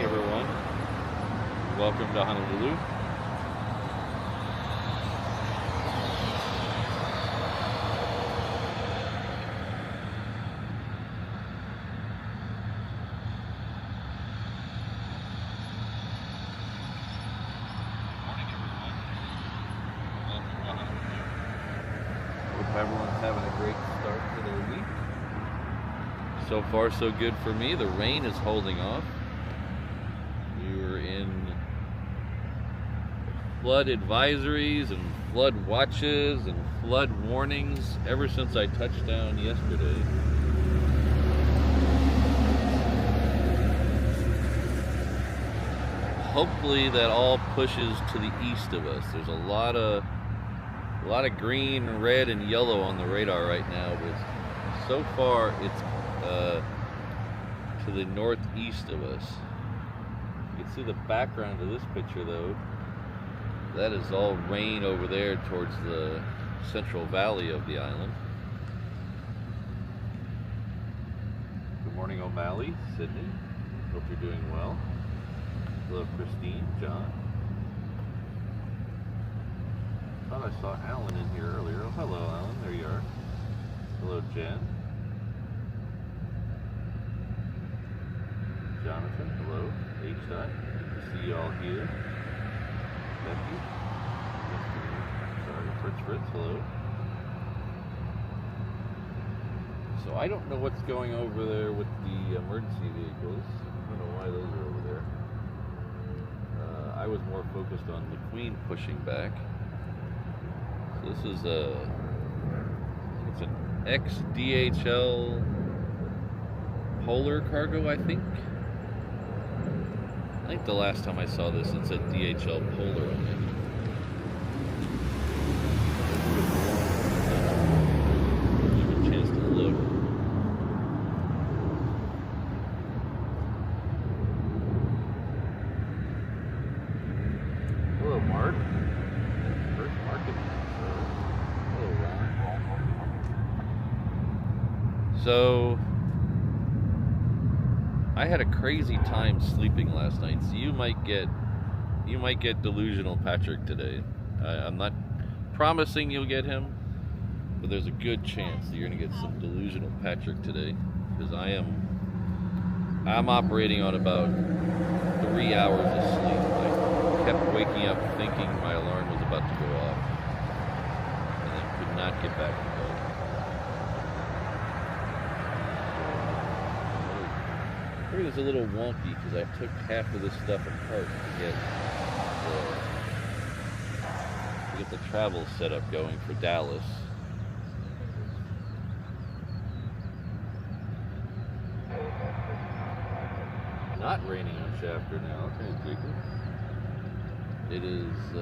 everyone. Welcome to Honolulu. Hope everyone's having a great start to their week. So far, so good for me. The rain is holding off. We were in flood advisories and flood watches and flood warnings ever since I touched down yesterday. Hopefully that all pushes to the east of us. There's a lot of green, red, and yellow on the radar right now, but so far it's to the northeast of us. You can see the background of this picture though. That is all rain over there towards the central valley of the island. Good morning, O'Malley, Sydney. Hope you're doing well. Hello, Christine, John. Thought I saw Alan in here earlier. Oh, hello, Alan. There you are. Hello, Jen. Jonathan, hello. H.I. Good to see you all here. Becky. Sorry, Fritz, hello. So I don't know what's going over there with the emergency vehicles. I don't know why those are over there. I was more focused on the Queen pushing back. So this is it's an ex-DHL Polar cargo, I think. I think the last time I saw this, it said DHL Polar on it. Give you a chance to look. Hello, Mark. First market. Hello, Ron. So I had a crazy time sleeping last night, so you might get delusional Patrick today. I'm not promising you'll get him, but there's a good chance that you're gonna get some delusional Patrick today, because I'm operating on about 3 hours of sleep. I kept waking up thinking my alarm was about to go off, and I could not get back to bed. It's a little wonky because I took half of this stuff apart to get the travel setup going for Dallas. Not raining on Shafter now. Okay, it is.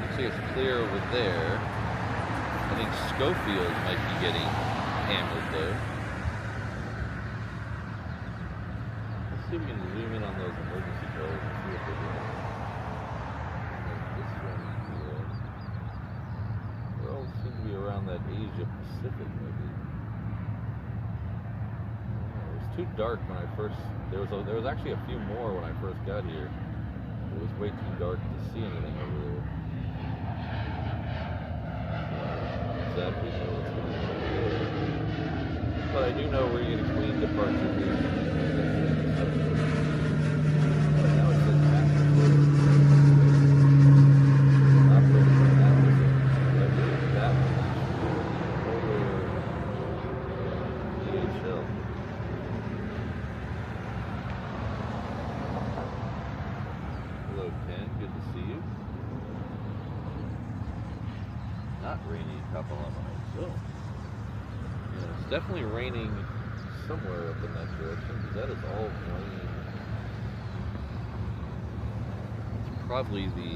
Looks like it's clear over there. I think Schofield might be getting hammered though. See if we can zoom in on those emergency cars and see what they're doing. This one here. They all seem to be around that Asia Pacific maybe. It was too dark when I first. There was actually a few more when I first got here. It was way too dark to see anything over there. Exactly know what's going on. But I do know we're getting Queen departure here. Hello, Ken. Good to see you. Not raining a couple of nights. So, yeah, it's definitely raining somewhere up in that direction, because that is all rain. It's probably the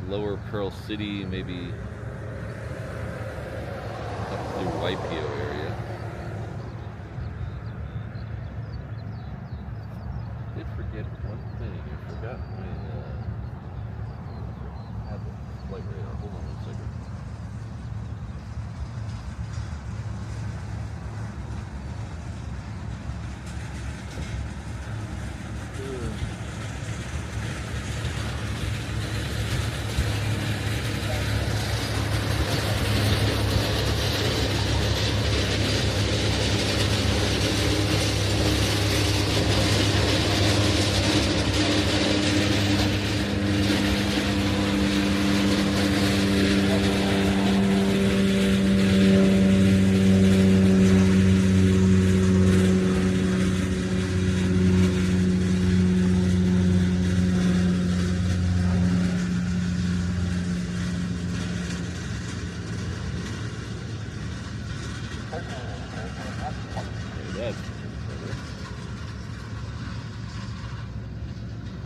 lower Pearl City, maybe up to Waipio area. I did forget one thing. I forgot my had the flight radar. Hold on one second.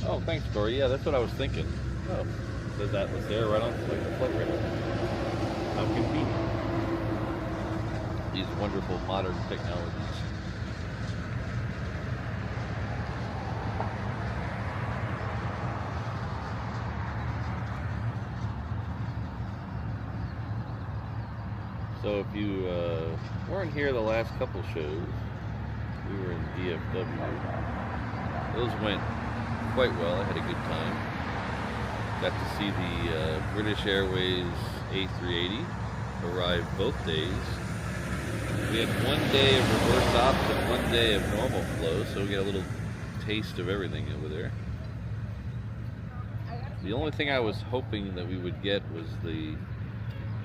Oh, thanks, Corey. Yeah, that's what I was thinking. Oh, says Atlas there, right on the flight radar. How convenient. These wonderful modern technologies. So if you weren't here the last couple shows, we were in DFW. Those went quite well. I had a good time. Got to see the British Airways A380 arrive both days. We had 1 day of reverse ops and 1 day of normal flow, so we get a little taste of everything over there. The only thing I was hoping that we would get was the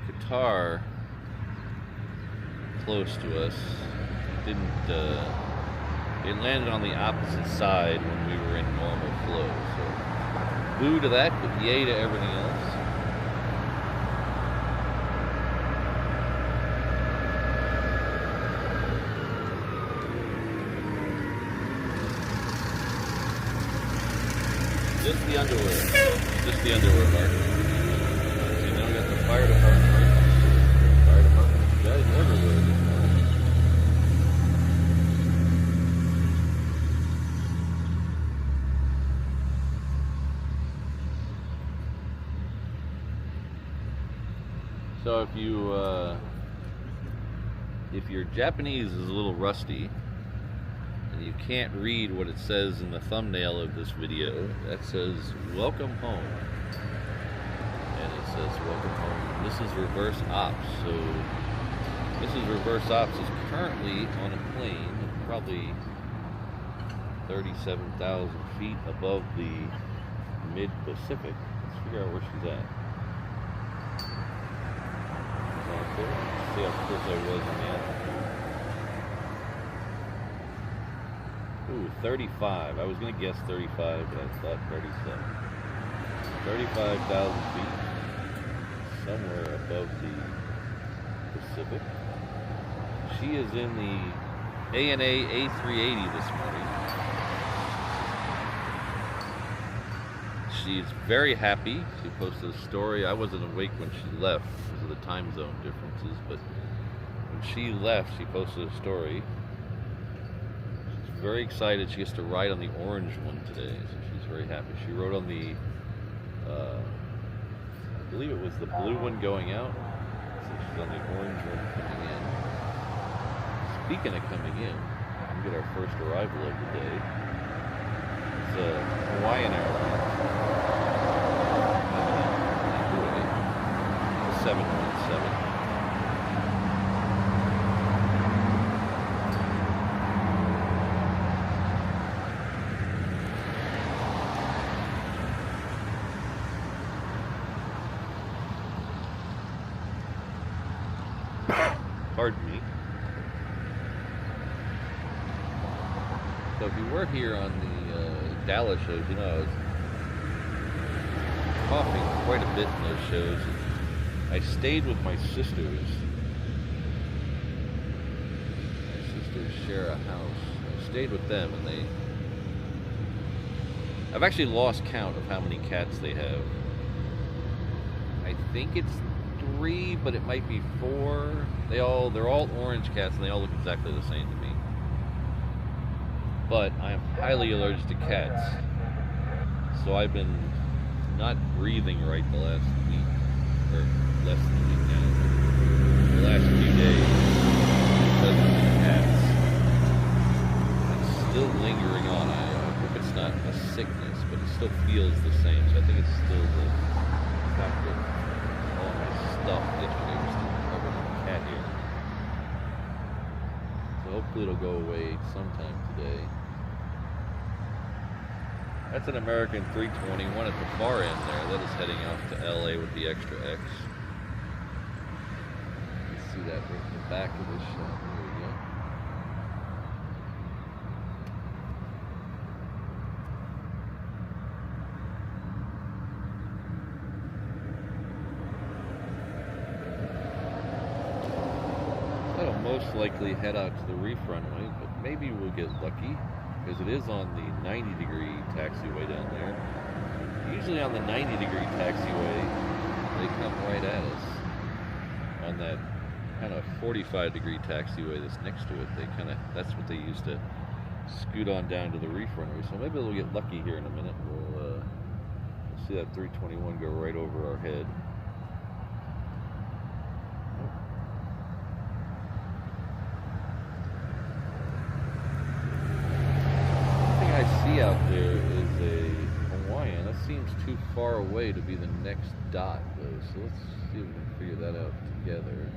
Qatar close to us. It landed on the opposite side when we were in normal flow. So boo to that, but yay to everything else. Just the underwear. Just the underwear, Mark. See, now we got the fire department right next to it. Fire department guys everywhere this morning. So if your Japanese is a little rusty and you can't read what it says in the thumbnail of this video, that says welcome home. And it says welcome home. This is reverse ops. So Mrs. Reverse Ops is currently on a plane probably 37,000 feet above the mid-Pacific. Let's figure out where she's at. See how close I was in the end. Ooh, 35. I was going to guess 35, but I thought 37. 35,000 feet. Somewhere above the Pacific. She is in the ANA A380 this morning. She's very happy. She posted a story. I wasn't awake when she left because of the time zone differences, but when she left, she posted a story. She's very excited. She gets to ride on the orange one today, so she's very happy. She rode on the, I believe it was the blue one going out, so she's on the orange one coming in. Speaking of coming in, we get our first arrival of the day. It's Hawaiian Airlines. 717. Pardon me. So if you were here on the Dallas shows, you know I was coughing quite a bit in those shows. I stayed with my sisters. My sisters share a house. I stayed with them, and I've actually lost count of how many cats they have. I think it's 3, but it might be 4. They're all orange cats, and they all look exactly the same to me. But I am highly allergic to cats, so I've been not breathing right the last week, or less than a week now. The last few days, because of the cats, it's still lingering on. I hope it's not a sickness, but it still feels the same. So I think it's still the fact that all my stuff yesterday was still covered in cat hair. So hopefully it'll go away sometime today. That's an American 321 at the far end there. That is heading off to LA with the extra X. You can see that right in the back of this shot. There we go. That'll most likely head out to the reef runway, but maybe we'll get lucky. because it is on the 90-degree taxiway down there. Usually on the 90-degree taxiway, they come right at us. On that kind of 45-degree taxiway that's next to it, that's what they use to scoot on down to the reef runway. So maybe we'll get lucky here in a minute. We'll see that 321 go right over our head. Out there is a Hawaiian. That seems too far away to be the next dot though, so let's see if we can figure that out together.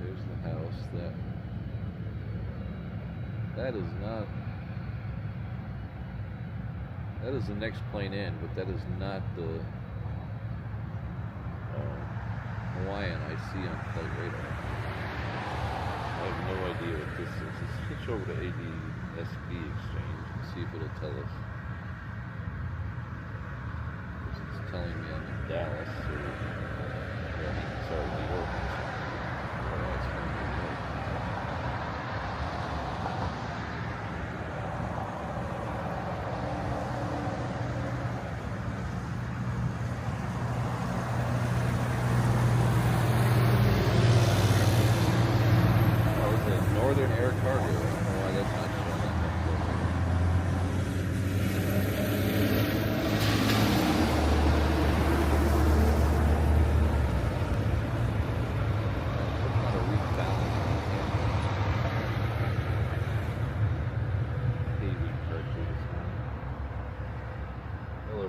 There's the house. That is the next plane in, but that is not the Hawaiian I see on flight radar. I have no idea what this is. Let's switch over to ADSB exchange. See if it'll tell us. It's telling me I'm in Dallas, or sorry, New York. Oh, it's a Northern Air Cargo. I don't know why that's not showing up.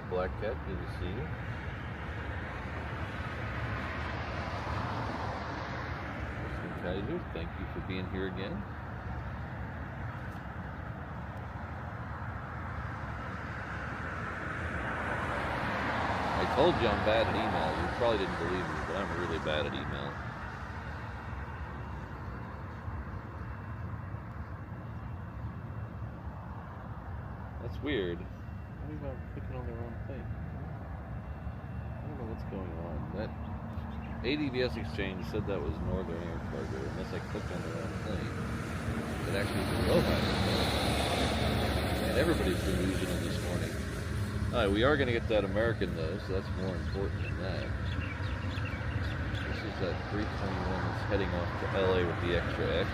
Black Cat, good to see you. Mr. Kaiser, thank you for being here again. I told you I'm bad at email. You probably didn't believe me, but I'm really bad at email. That's weird. Maybe I'm clicking on the wrong thing. I don't know what's going on. That ADBS exchange said that was Northern Air Cargo, unless I clicked on the wrong thing. It actually is below my. And everybody's delusional this morning. Alright, we are going to get that American though, so that's more important than that. This is that 321 that's heading off to LA with the extra X.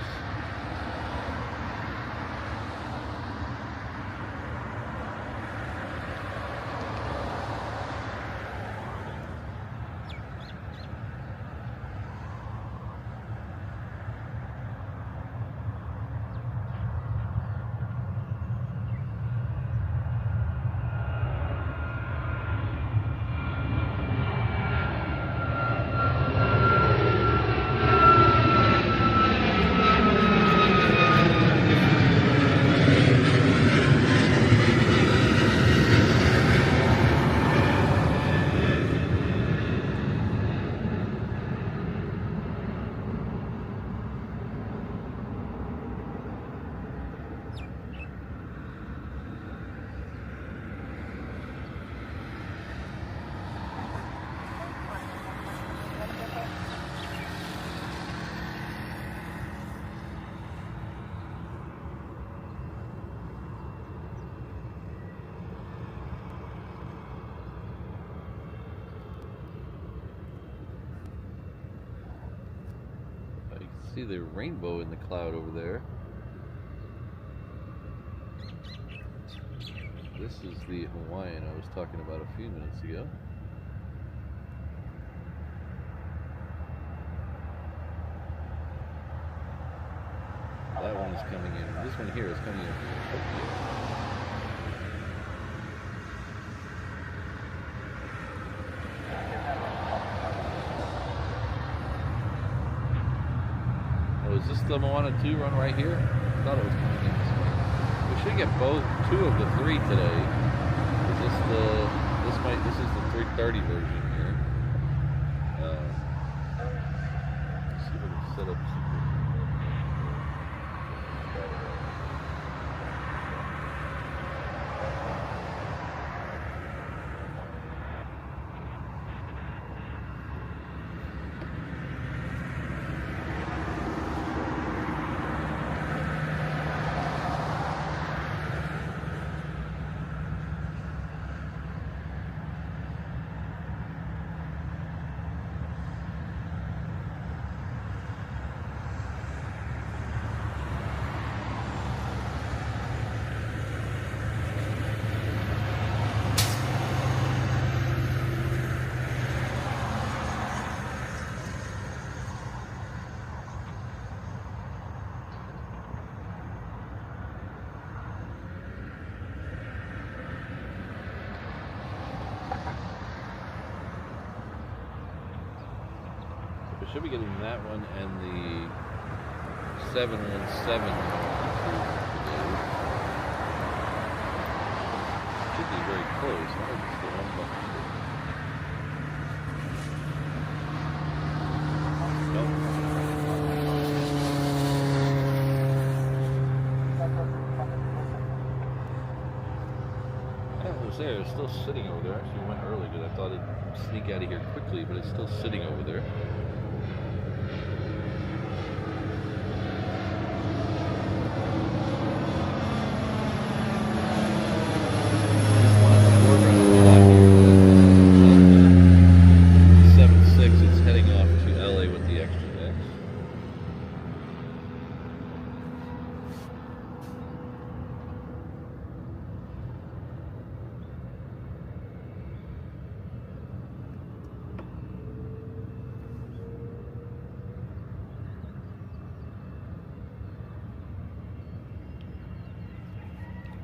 See the rainbow in the cloud over there. This is the Hawaiian I was talking about a few minutes ago. That one is coming in. This one here is coming in from Tokyo. Is this the Moana 2 run right here? I thought it was coming in this way. We should get both, 2 of the 3 today. Is this is the 330 version here. Let's see if we can set up should be getting that one and the 717 today. Should be very close. I think it's the one behind it. There, it's still sitting over there. Actually went early because I thought it'd sneak out of here quickly, but it's still sitting over there. It's heading off to LA with the extra X.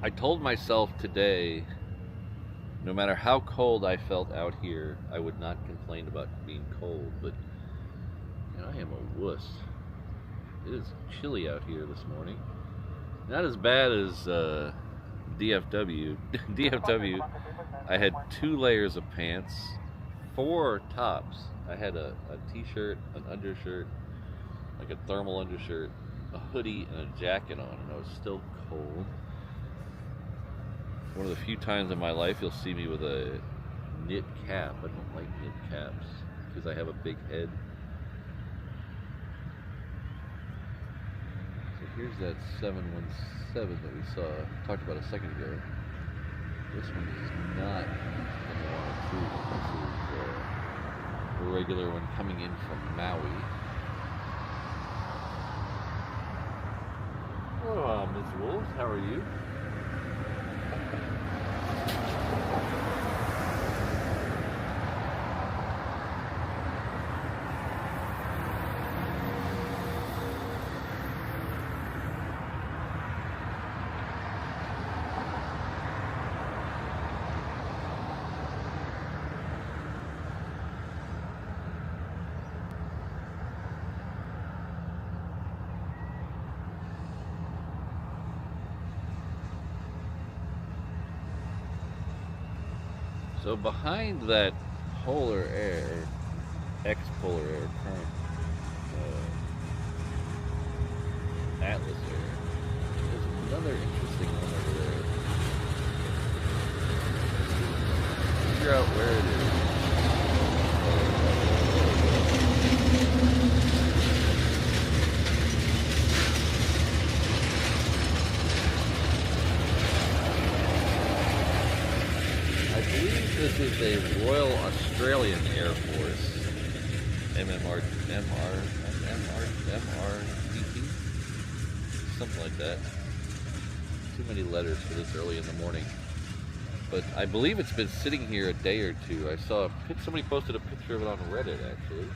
I told myself today, no matter how cold I felt out here, I would not complain about being cold, but you know, I am a wuss. It is chilly out here this morning. Not as bad as DFW. DFW, I had 2 layers of pants, 4 tops. I had a t-shirt, an undershirt, like a thermal undershirt, a hoodie, and a jacket on, and I was still cold. One of the few times in my life you'll see me with a knit cap. I don't like knit caps because I have a big head. So here's that 717 that we talked about a second ago. This one is not in 102. This is a regular one coming in from Maui. Hello, Ms. Wolves. How are you? So behind that polar air, ex-polar air current Atlas air, there's another interesting one over there. Figure out where it is. This is a Royal Australian Air Force, MRTT, something like that. Too many letters for this early in the morning. But I believe it's been sitting here a day or two. I saw somebody posted a picture of it on Reddit, actually.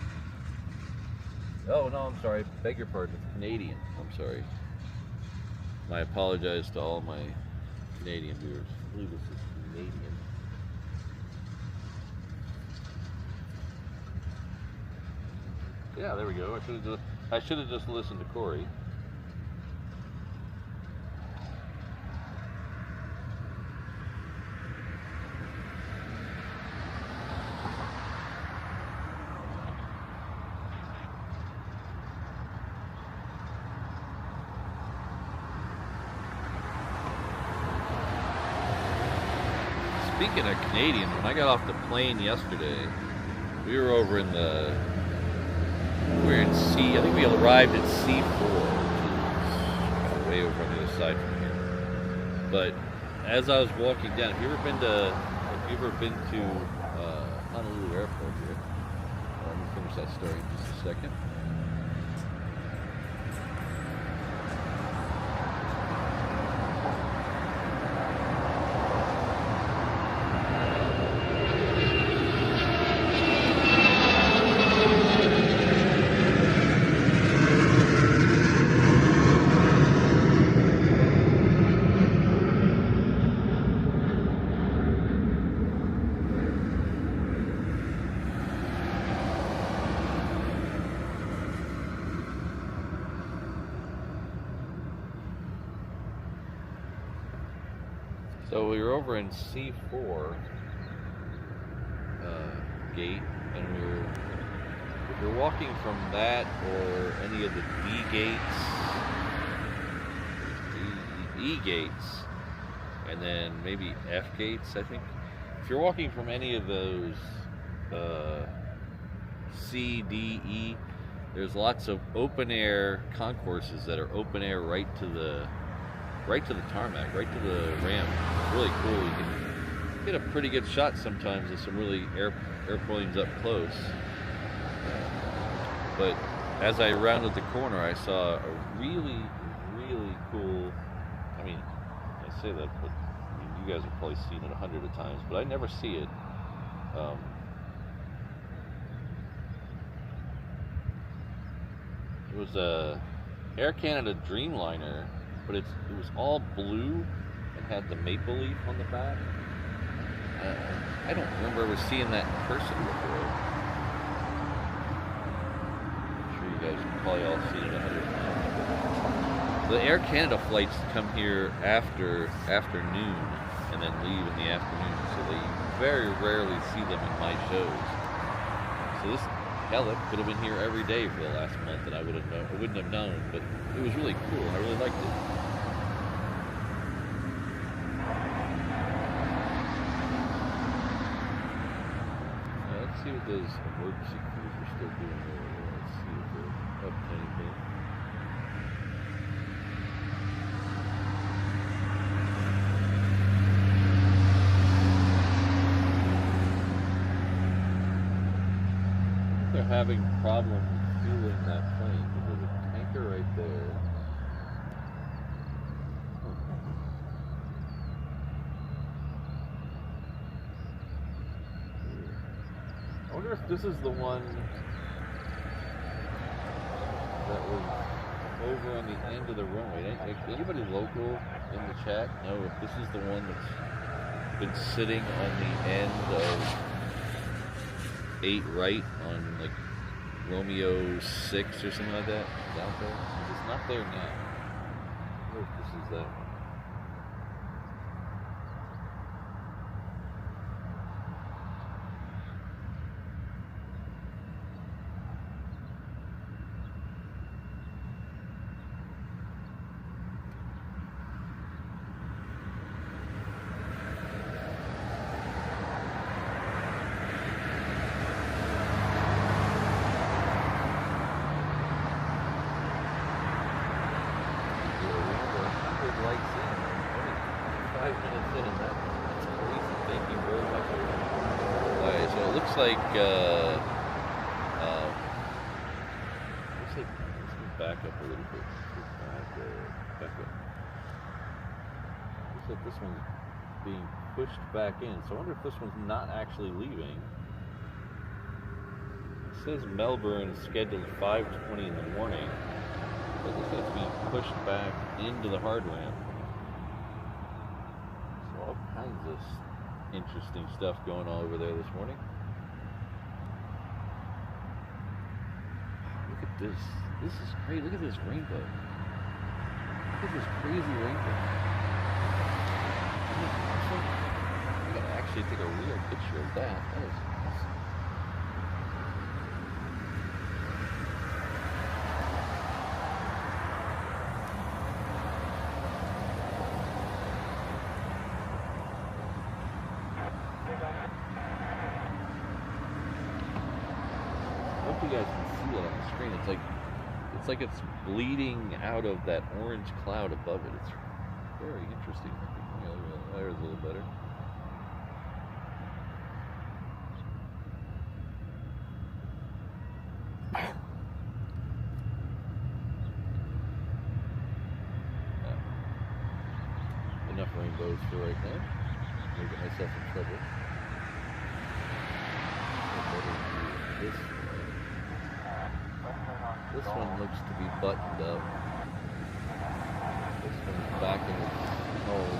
Oh, no, I'm sorry. Beg your pardon. It's Canadian. I'm sorry. I apologize to all my Canadian viewers. I believe this is Canadian. Yeah, there we go. I should have just listened to Corey. Speaking of Canadian, when I got off the plane yesterday, we were over in we're in C. I think we arrived at C4, which is way over on the other side from here. But as I was walking down, have you ever been to Honolulu Airport here? Let me finish that story in just a second. So we were over in C4 gate, and if you're walking from that or any of the D gates, E gates, and then maybe F gates, I think. If you're walking from any of those C, D, E, there's lots of open air concourses that are open air right to the tarmac, right to the ramp. It's really cool. You can get a pretty good shot sometimes of some really airplanes up close. But as I rounded the corner, I saw a really, really cool. I mean, I say that, but I mean, you guys have probably seen it 100 times, but I never see it. It was a Air Canada Dreamliner, but it was all blue and had the maple leaf on the back. I don't remember ever seeing that in person before. I'm sure you guys have probably all seen it 100 times. The Air Canada flights come here after noon and then leave in the afternoon, so you very rarely see them in my shows. So this, hell, it could have been here every day for the last month, and I wouldn't have known. But it was really cool. I really liked it. Let's see what those emergency crews are still doing over there. Let's see if they're up to anything. They're having problems fueling that plane. There's a tanker right there. I wonder if this is the one that was over on the end of the runway. Anybody local in the chat know if this is the one that's been sitting on the end of 8 right on like Romeo 6 or something like that? It's out there. It's not there now. I wonder if this is that one. Like let's back up a little bit. Back up. Looks like this one's being pushed back in. So I wonder if this one's not actually leaving. It says Melbourne is scheduled 5:20 in the morning, but it looks like it's being pushed back into the hard ramp. So all kinds of interesting stuff going on over there this morning. This is great. Look at this rainbow. Look at this crazy rainbow. I gotta actually take a real picture of that. That is awesome. I hope you guys can see it on the screen. It's like it's bleeding out of that orange cloud above it. It's very interesting looking. There's a little better. Enough rainbows for right now. I'll get myself in trouble. This one looks to be buttoned up. This one's back in its hole.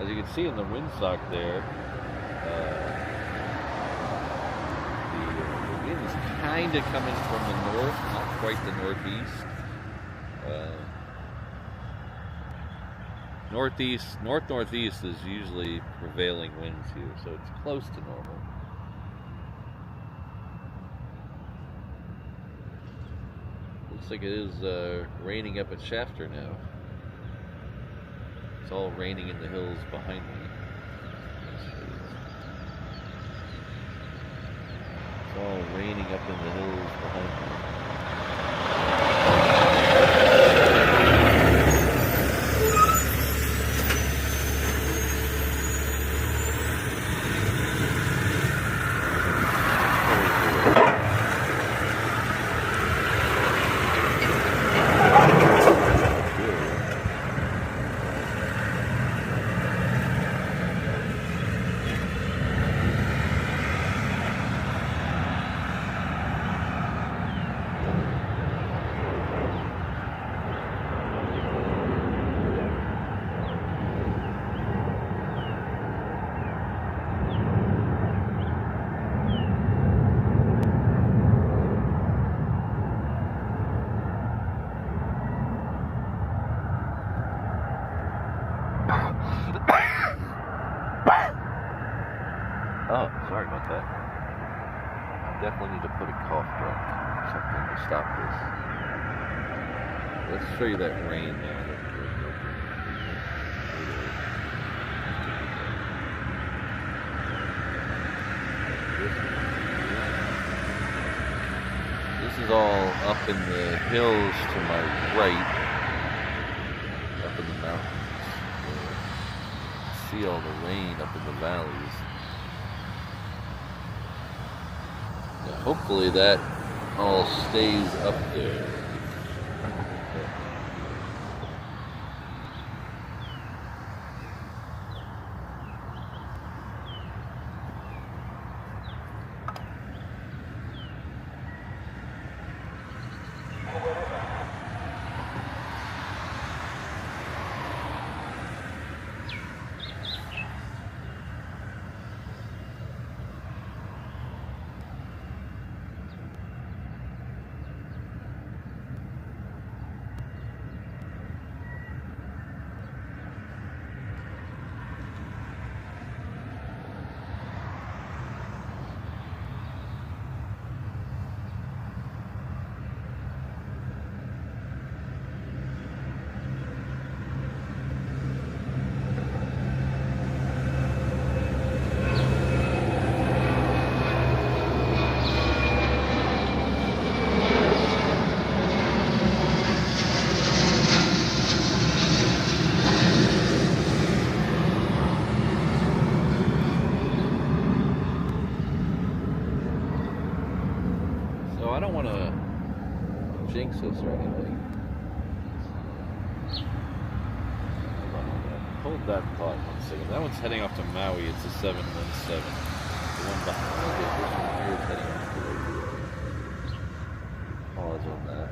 As you can see in the windsock there, The wind is kind of coming from the north, not quite the northeast. Northeast is usually prevailing winds here, so it's close to normal. Looks like it is raining up at Shafter now. It's all raining in the hills behind me. It's all raining up in the hills behind me. Oh, sorry about that. Definitely need to put a cough drop or something to stop this. Let's show you that rain now. This is all up in the hills to my right, up in the mountains. See all the rain up in the valleys. Hopefully that all stays up there. I don't want to jinx us or anything. Hold that thought 1 second. That one's heading off to Maui. It's a 717. The one behind it, this one here is heading off to pause on that.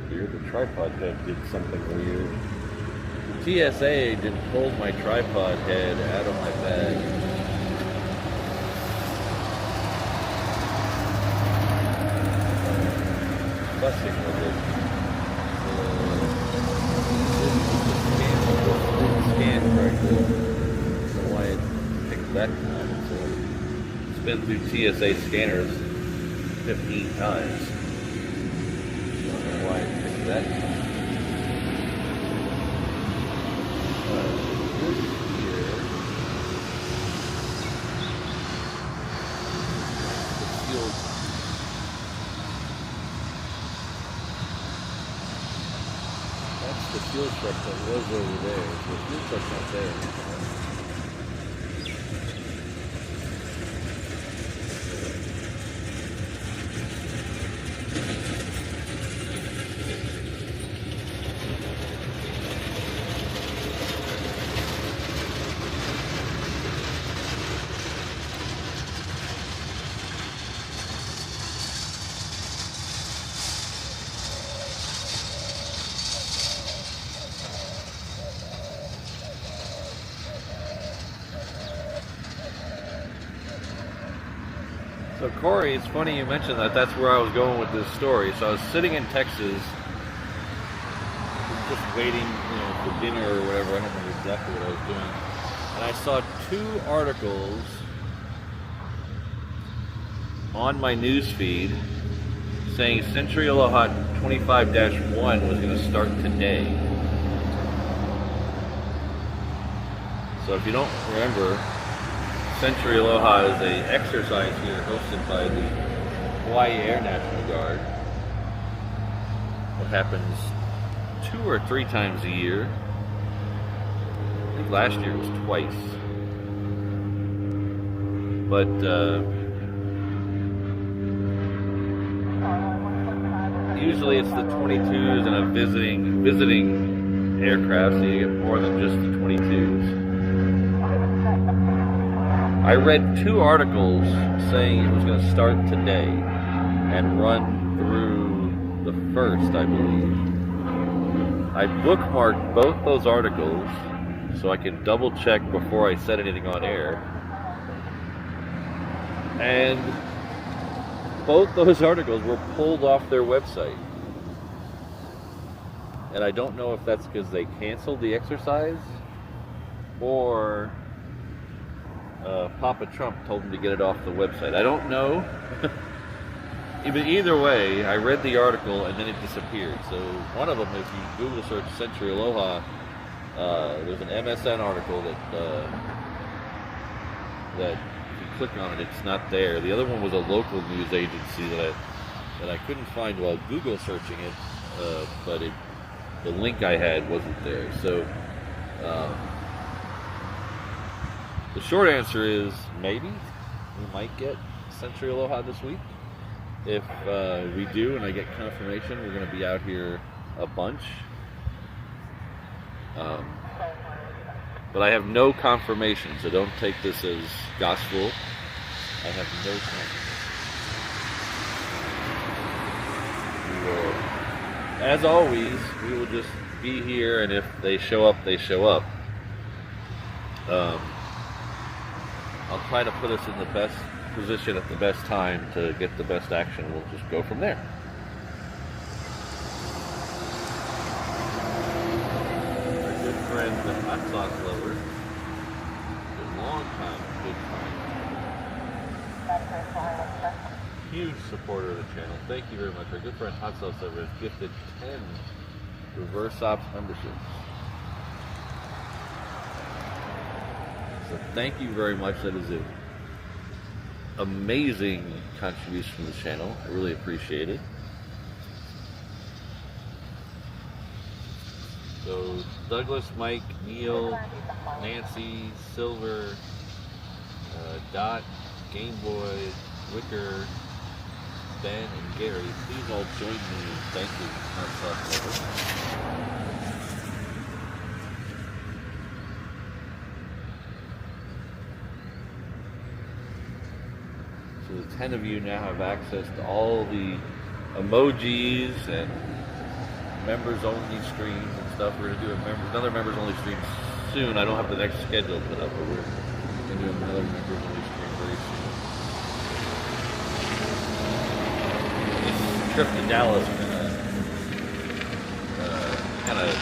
The tripod head did something weird. The TSA agent pulled my tripod head out of my bag. Fussing with it. Didn't scan correctly. I don't know why it picked that time. So it's been through TSA scanners 15 times. I don't know why it picked that time. That's the fuel truck that was over there. The fuel truck's not there. So Corey, it's funny you mentioned that. That's where I was going with this story. So I was sitting in Texas, just waiting, for dinner or whatever. I don't remember exactly what I was doing. And I saw 2 articles on my news feed saying Century Aloha 25-1 was going to start today. So if you don't remember, Century Aloha is an exercise here hosted by the Hawaii Air National Guard. It happens 2 or 3 times a year. I think last year was twice. But usually it's the 22s and a visiting aircraft, so you get more than just the 22s. I read 2 articles saying it was going to start today and run through the 1st, I believe. I bookmarked both those articles so I could double check before I said anything on air. And both those articles were pulled off their website. And I don't know if that's because they canceled the exercise or Papa Trump told him to get it off the website. I don't know. But either way, I read the article and then it disappeared. So one of them, if you Google search Century Aloha, there's an MSN article that if you click on it, it's not there. The other one was a local news agency that I couldn't find while Google searching it, but the link I had wasn't there. So the short answer is maybe we might get Century Aloha this week. If we do and I get confirmation, we're going to be out here a bunch. But I have no confirmation, so don't take this as gospel. I have no confirmation. As always, we will just be here, and if they show up, they show up. I'll try to put us in the best position at the best time to get the best action. We'll just go from there. Our good friend, the hot sauce lover, a long time good friend, huge supporter of the channel. Thank you very much. Our good friend Hot Sauce Lover has gifted 10 reverse ops memberships. So thank you very much. That is an amazing contribution to the channel. I really appreciate it. So Douglas, Mike, Neil, Nancy, Silver, Dot, Game Boy, Wicker, Ben, and Gary, please all join me in thanking Hot Sauce Lover. So the 10 of you now have access to all the emojis and members-only streams and stuff. We're going to do another members-only stream soon. I don't have the next schedule put up, but we're going to do another members-only stream very soon. This trip to Dallas is going to kind of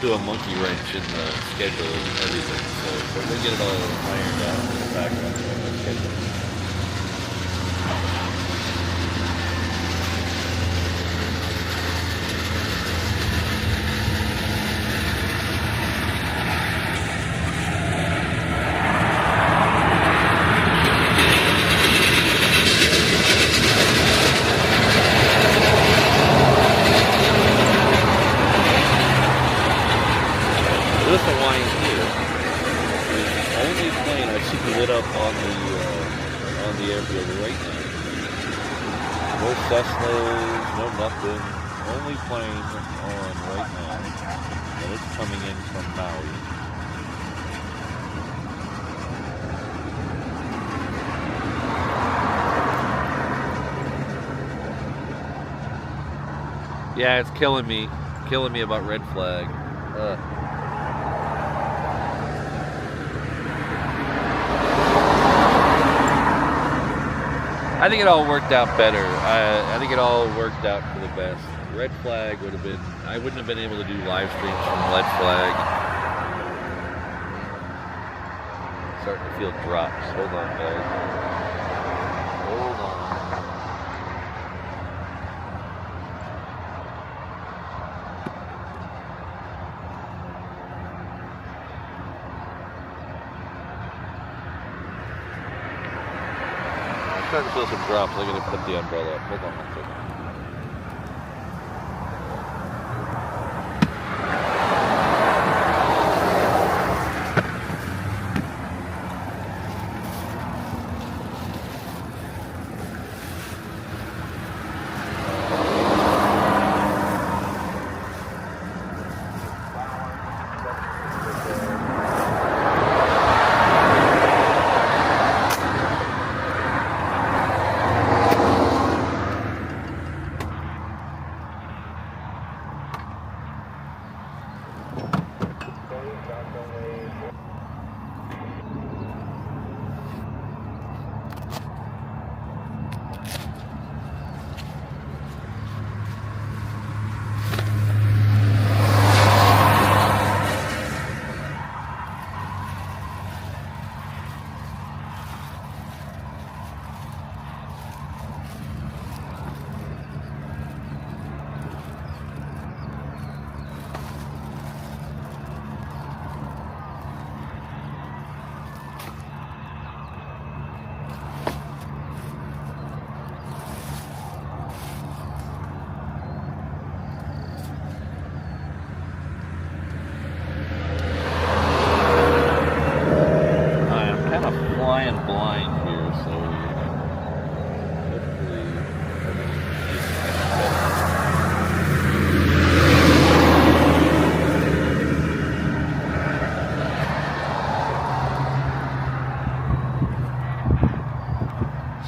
do a monkey wrench in the schedule and everything. So we're going to get it all ironed out in the background of the schedule. on the airfield right now. No Cessnas, no nothing. Only plane on right now. And it's coming in from Maui. Yeah, it's killing me about red flag. I think it all worked out better. I think it all worked out for the best. Red flag would have been, I wouldn't have been able to do live streams from red flag. Starting to feel drops. Hold on, guys. Hold on. I'm starting to feel some drops. I'm going to put the umbrella up. Hold on one second.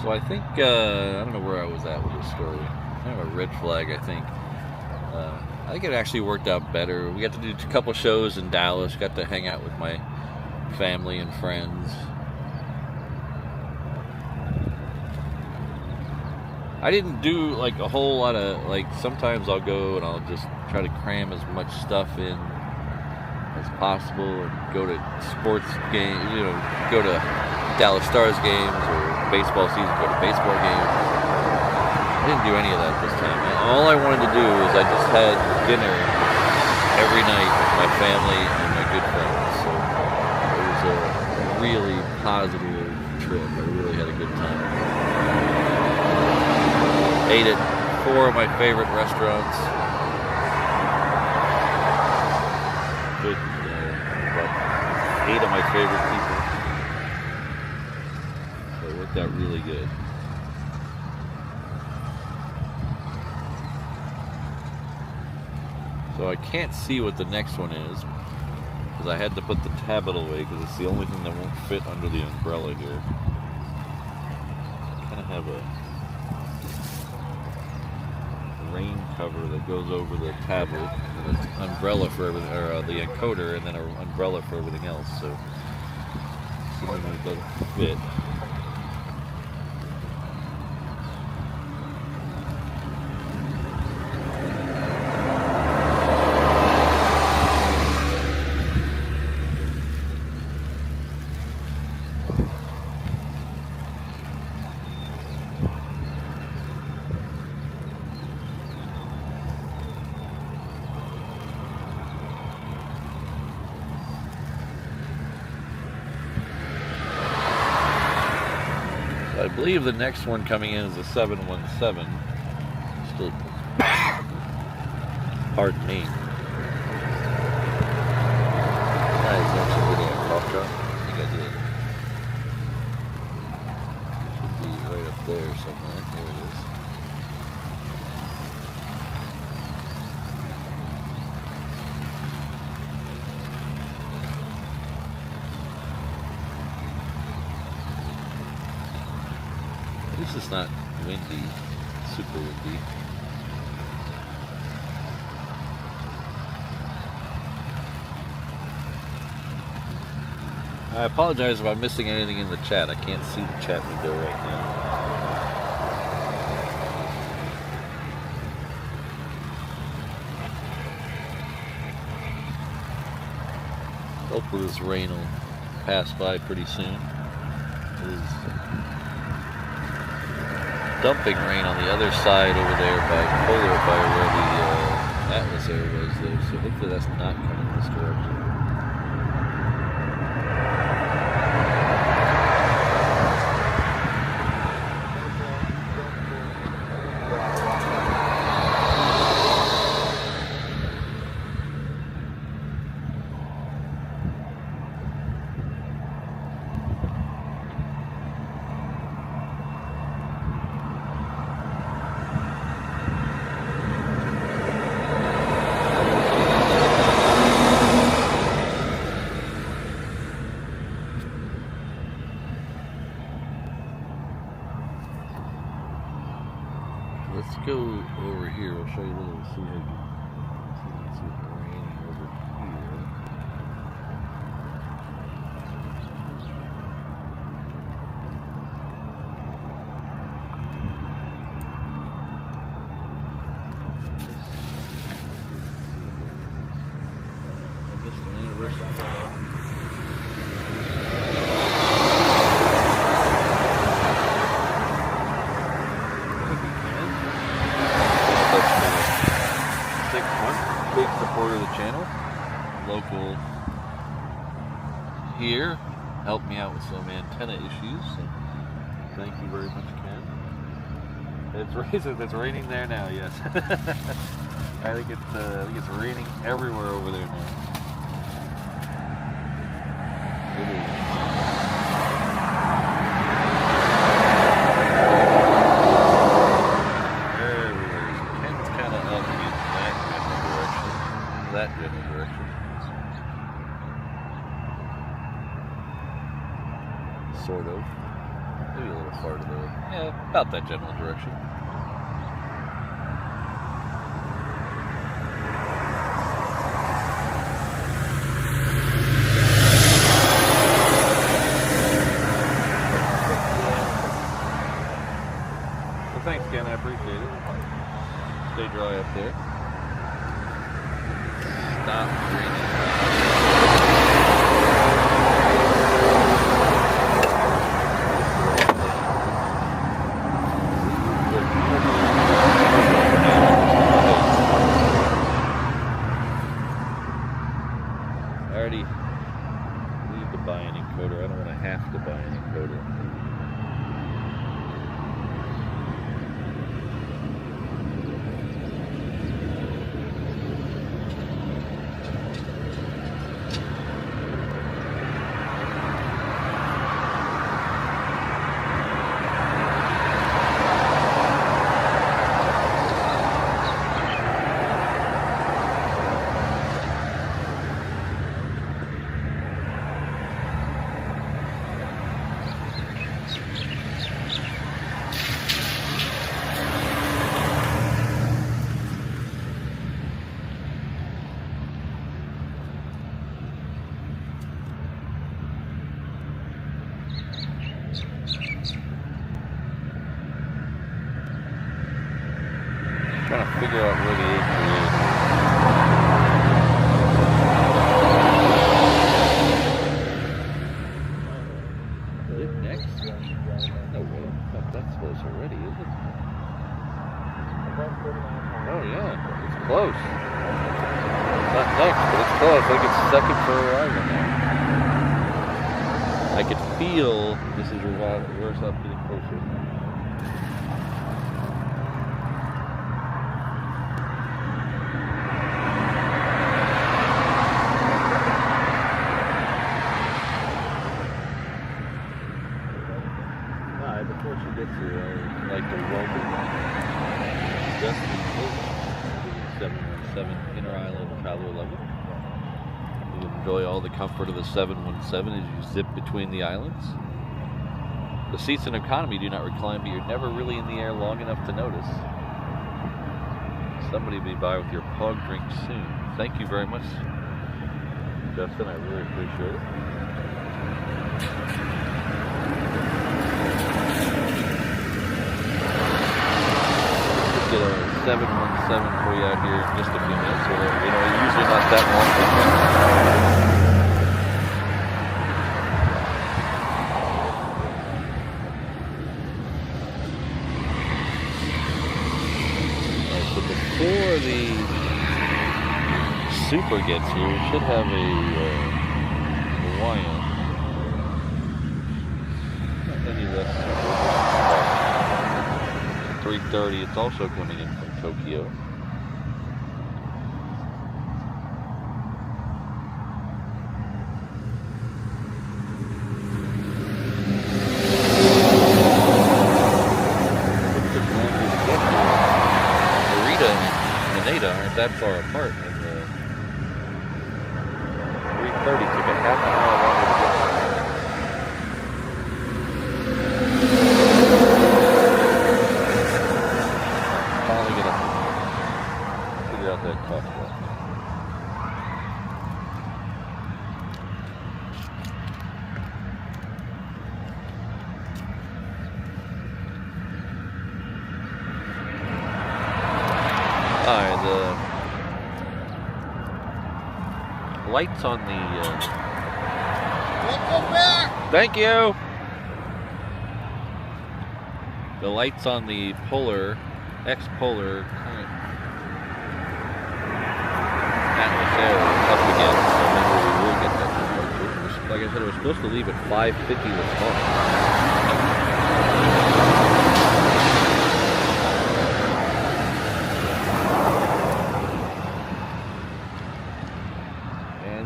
So I think, I don't know where I was at with this story. Kind of a red flag, I think. I think it actually worked out better. We got to do a couple shows in Dallas. Got to hang out with my family and friends. I didn't do like a whole lot of, like, sometimes I'll go and I'll just try to cram as much stuff in as possible and go to sports games, you know, go to Dallas Stars games or baseball season, go to baseball games. I didn't do any of that this time. All I wanted to do was I just had dinner every night with my family and my good friends. So it was a really positive trip. I really had a good time. Ate at 4 of my favorite restaurants. With about 8 of my favorite people. So it worked out really good. So I can't see what the next one is because I had to put the tablet away because it's the only thing that won't fit under the umbrella here. I kind of have a rain cover that goes over the tablet and an umbrella for everything, or the encoder, and then an umbrella for everything else. So something that doesn't fit. I believe the next one coming in is a 717. Still, pardon me. I actually did a cough drop. I think I did. there somewhere. There it is. At least it's not windy, super windy. I apologize if I'm missing anything in the chat. I can't see the chat window right now. Hopefully this rain will pass by pretty soon. It is dumping rain on the other side over there by where the Atlas Air was there, so hopefully that's not coming this direction. Let's go over here. I'll show you a little. See how you see the rain over here. I guess the university. Big supporter of the channel, local here, helped me out with some antenna issues, so thank you very much, Ken. It's raining there now, yes. I think it's raining everywhere over there now. It is. That general direction. Sort of. Maybe a little farther there. Yeah, about that general direction. Well, thanks, Ken. I appreciate it. Stay dry up there. Stop raining. I already need to buy an encoder. I don't want to have to buy an encoder. Trying to figure out where the apiary is. Is it next? No way. That's close already, is it? Oh yeah, it's close. It's not next, but it's close. I think it's second for arrival now. I could feel this is reverse up getting closer. Right before she gets here, I like to welcome Justin to 717 Inter-Island Traveler Level. You enjoy all the comfort of the 717 as you zip between the islands. The seats in economy do not recline, but you're never really in the air long enough to notice. Somebody will be by with your pog drink soon. Thank you very much, Justin. I really appreciate it. Let's get a 717 for you out here in just a few minutes. So, usually not that long. Before the Super gets here, we should have a Hawaiian. Not any less than 3:30. It's also coming in from Tokyo. Aren't that far apart, and 3:30 took a half an hour longer to get there. Finally gonna figure out that cost. Alright, the lights on the Welcome back! Thank you! The lights on the Polar, X-Polar current Atlas Air are up again, so maybe we will get that departure. Like I said, it was supposed to leave at 5:50 this morning.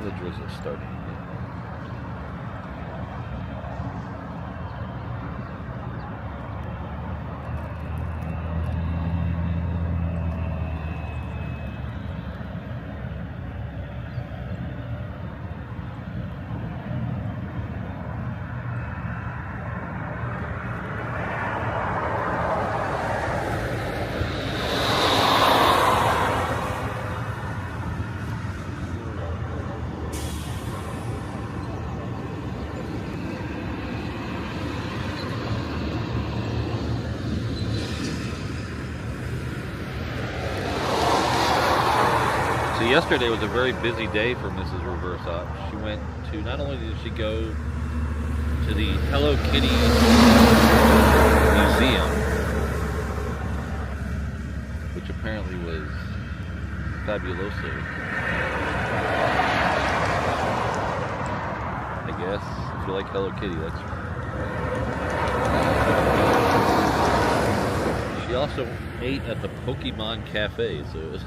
The drizzle starting again. Yesterday was a very busy day for Mrs. Reverse Op. She went to, not only did she go to the Hello Kitty Museum, which apparently was fabuloso, I guess. If you like Hello Kitty, that's right. She also ate at the Pokemon Cafe, so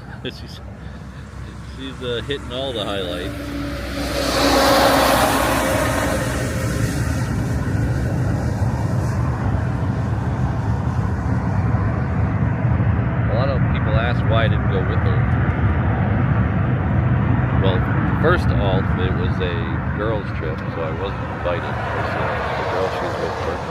she's hitting all the highlights. A lot of people ask why I didn't go with her. Well, first off, it was a girls' trip, so I wasn't invited. It was the girl she was with first.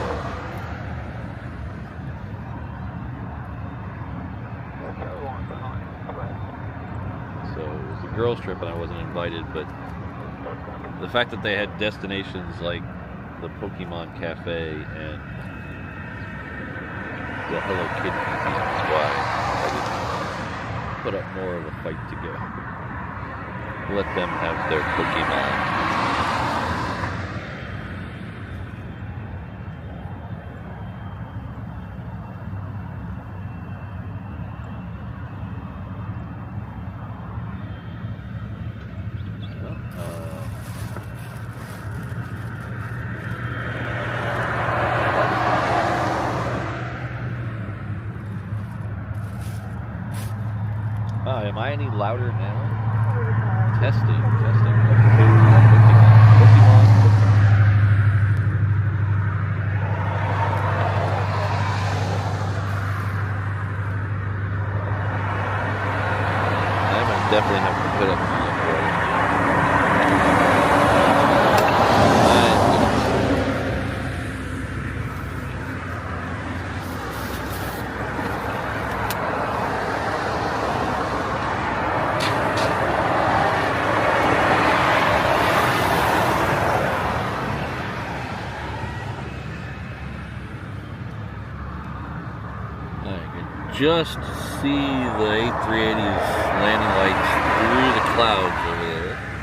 Girls trip and I wasn't invited, but the fact that they had destinations like the Pokemon Cafe and the Hello Kitty Museum is why I didn't put up more of a fight to go. Let them have their Pokemon. Am I any louder now? Testing. Pokemon. definitely have to put up the board. Just see the A380's landing lights through the clouds over there.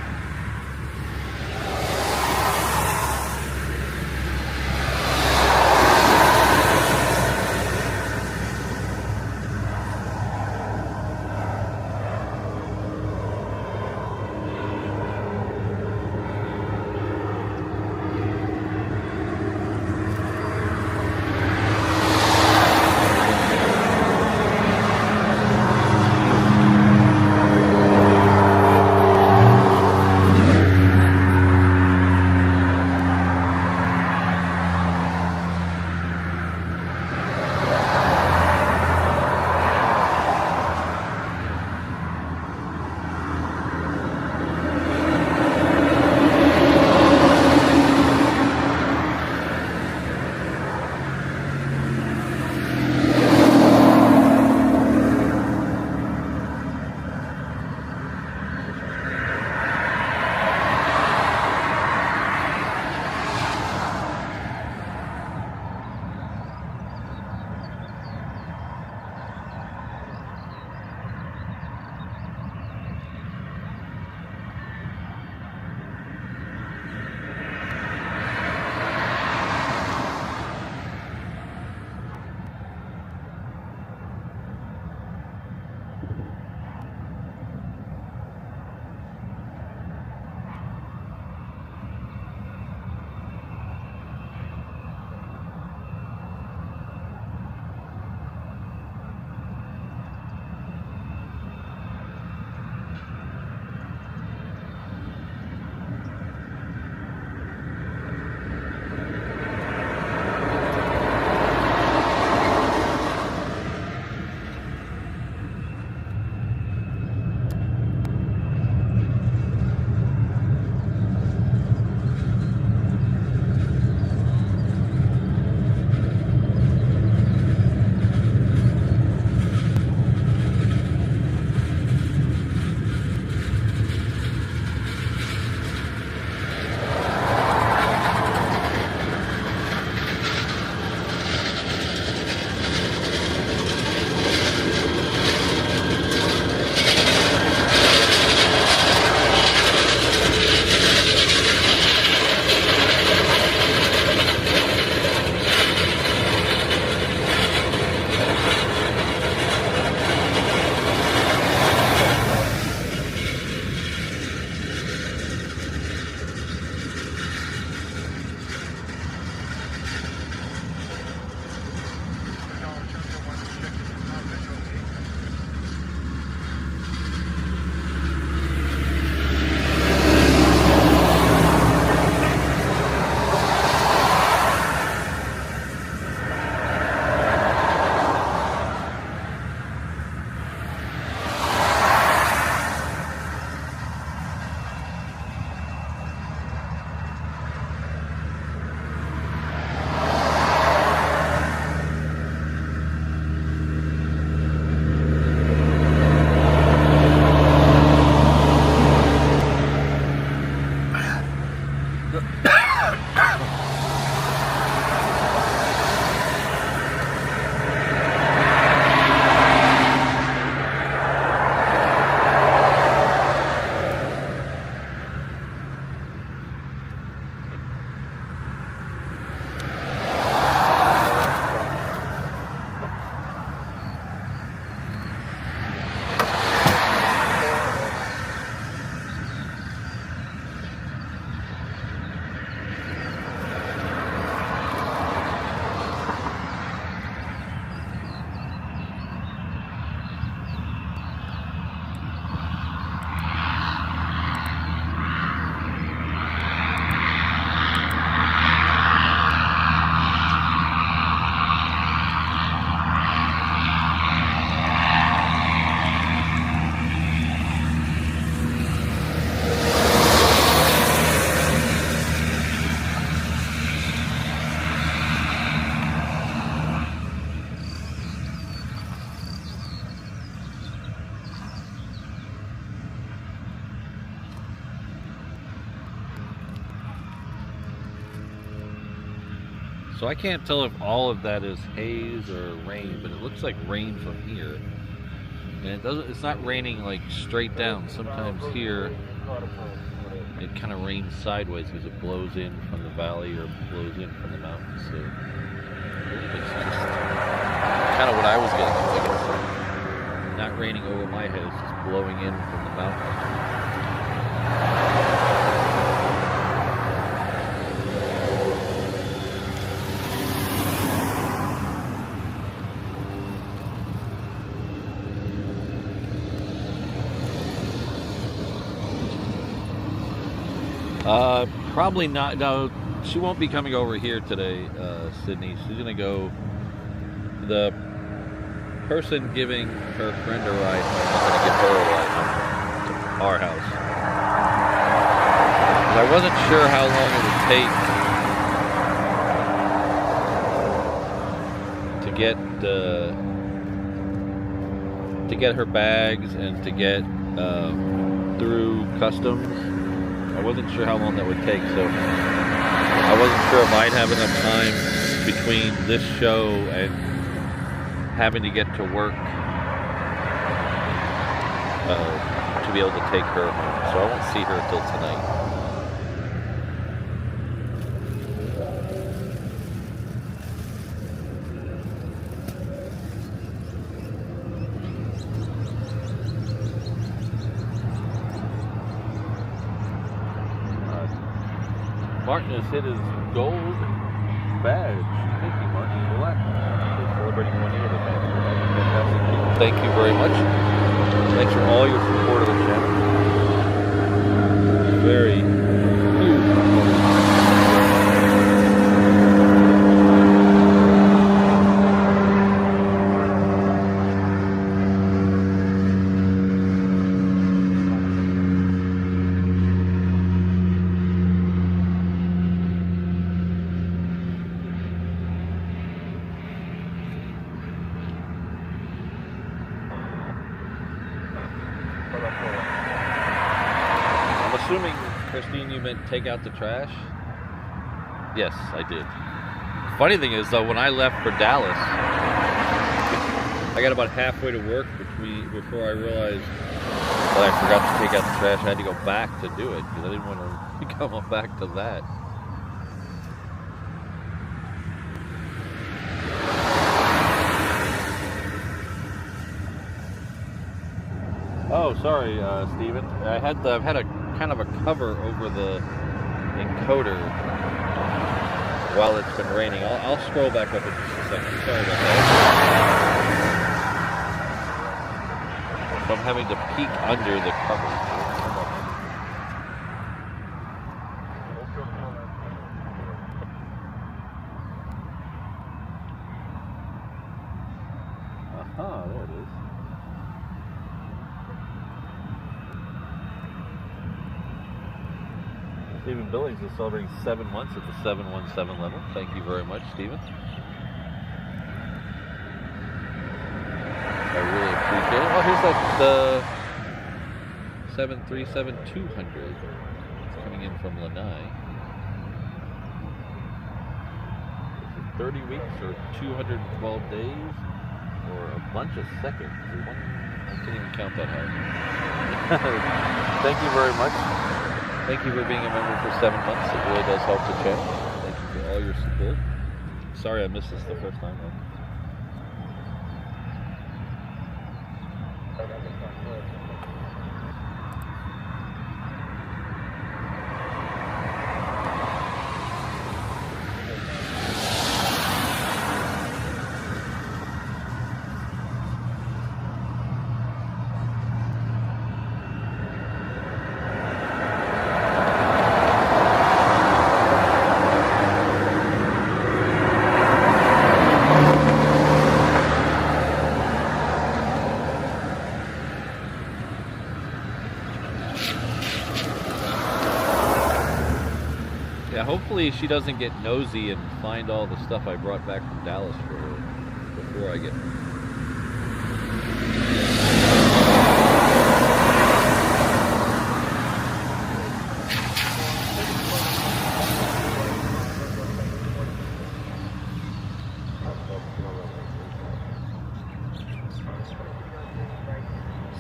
So I can't tell if all of that is haze or rain, but it looks like rain from here. And it's not raining like straight down. Sometimes here it kind of rains sideways because it blows in from the valley or blows in from the mountains. So it's just kind of what I was getting. It's like it's not raining over my head, it's just blowing in from the mountains. Probably not. No, she won't be coming over here today, Sydney. She's gonna go. The person giving her friend a ride is gonna give her a ride to our house. I wasn't sure how long it would take to get her bags and to get through customs. I wasn't sure how long that would take, so I wasn't sure if I'd have enough time between this show and having to get to work to be able to take her home. So I won't see her until tonight. Martin has hit his gold badge. Thank you, Martin. Relax. We're celebrating 1 year of the family. Fantastic. Thank you very much. Thanks for all your support of the channel. Very huge. Assuming, Christine, you meant take out the trash? Yes, I did. Funny thing is, though, when I left for Dallas, I got about halfway to work before I realized that I forgot to take out the trash. I had to go back to do it because I didn't want to come back to that. Oh, sorry, Steven. I've had a kind of a cover over the encoder while it's been raining. I'll scroll back up in just a second. Sorry about that. So I'm having to peek under the cover. Aha, there it is. Stephen Billings is celebrating 7 months at the 717 level. Thank you very much, Stephen. I really appreciate it. Oh, here's that 737-200. It's coming in from Lanai. 30 weeks or 212 days or a bunch of seconds. I can't even count that high. Thank you very much. Thank you for being a member for 7 months. It really does help the channel. Thank you for all your support. Sorry I missed this the first time, though. Hopefully she doesn't get nosy and find all the stuff I brought back from Dallas for her before I get...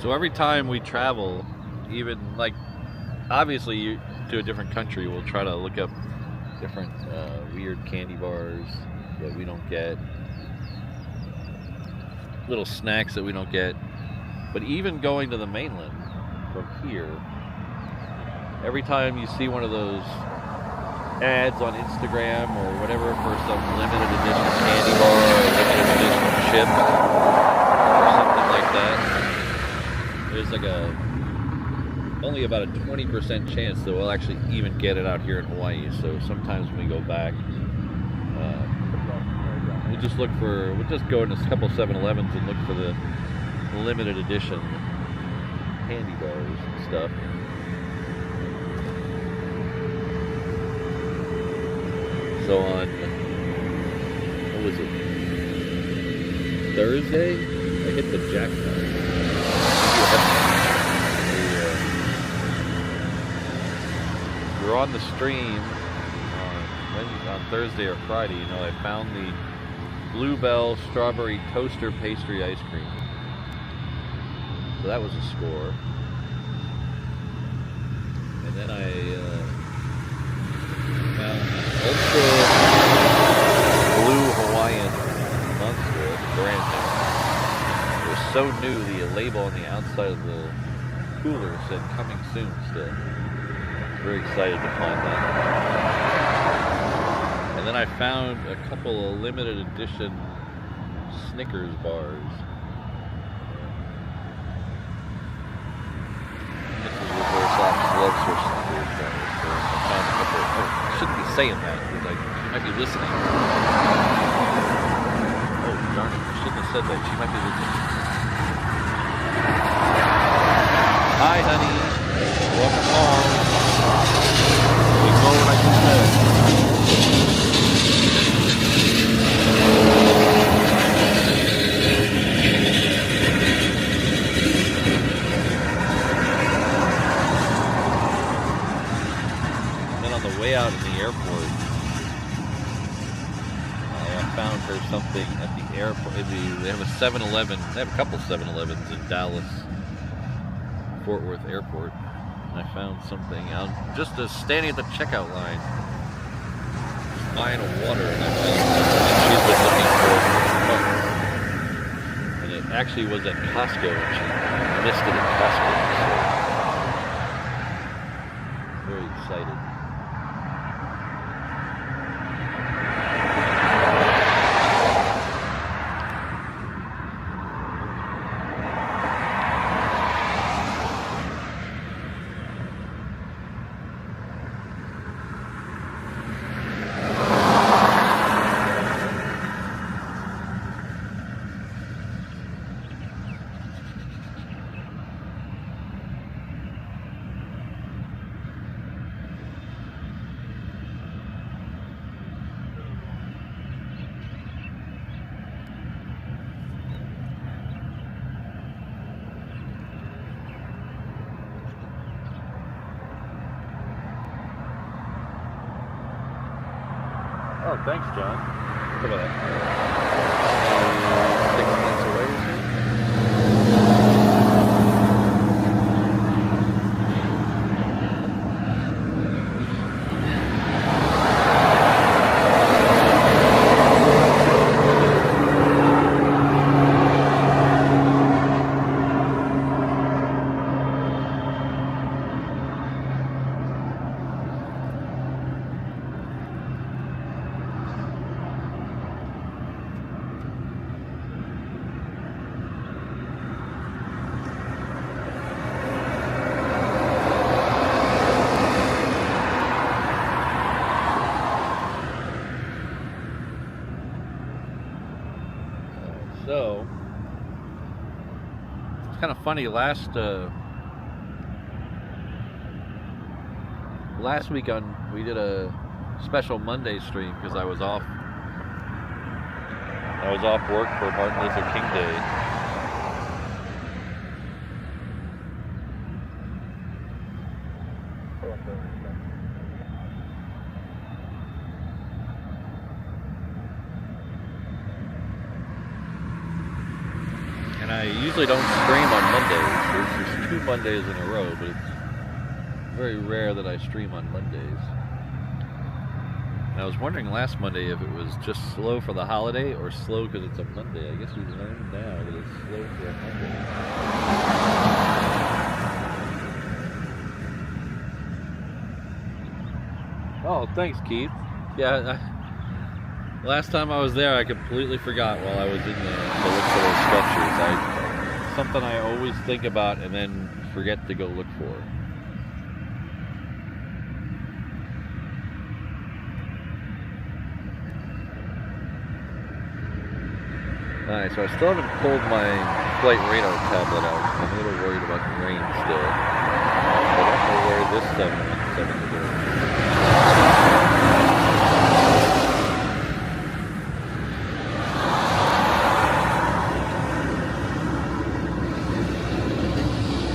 So every time we travel, even like obviously you to a different country, we'll try to look up different weird candy bars that we don't get, little snacks that we don't get. But even going to the mainland from here, every time you see one of those ads on Instagram or whatever for some limited edition candy bar or limited edition chip or something like that, there's like only about a 20% chance that we'll actually even get it out here in Hawaii. So sometimes when we go back, we'll just go into a couple 7-Elevens and look for the limited edition candy bars and stuff. So on, what was it, Thursday, I hit the jackpot. We were on the stream on Thursday or Friday. You know, I found the Bluebell strawberry toaster pastry ice cream. So that was a score. And then I found Ultra Blue Hawaiian Monster, brand new. It was so new, the label on the outside of the cooler said coming soon still. Very excited to find that. And then I found a couple of limited edition Snickers bars. Mrs. Reverse Ops loves her Snickers bars. So I found a couple. I shouldn't be saying that because she might be listening. Oh darn it! I shouldn't have said that. She might be listening. Hi, honey. Welcome home. Ignore what I just said. And then on the way out in the airport, I found her something at the airport. They have a 7-Eleven. They have a couple 7-Elevens in Dallas, Fort Worth Airport. I found something out just standing at the checkout line, buying a water, and I found something she's been looking for. And it actually was at Costco, and she missed it at Costco. So very excited. Oh, thanks, John. Look at that. 6 minutes away, is it? So, it's kind of funny, last week we did a special Monday stream because I was off work for Martin Luther King Day. And I usually don't stream on Mondays. There's just 2 Mondays in a row, but it's very rare that I stream on Mondays. And I was wondering last Monday if it was just slow for the holiday or slow because it's a Monday. I guess we've learned now that it's slow for a Monday. Oh, thanks, Keith. Yeah, last time I was there, I completely forgot while I was in there to look for those sculptures. Something I always think about and then forget to go look for. Alright, so I still haven't pulled my flight radar tablet out. I'm a little worried about the rain still. I don't know where this 717 is going.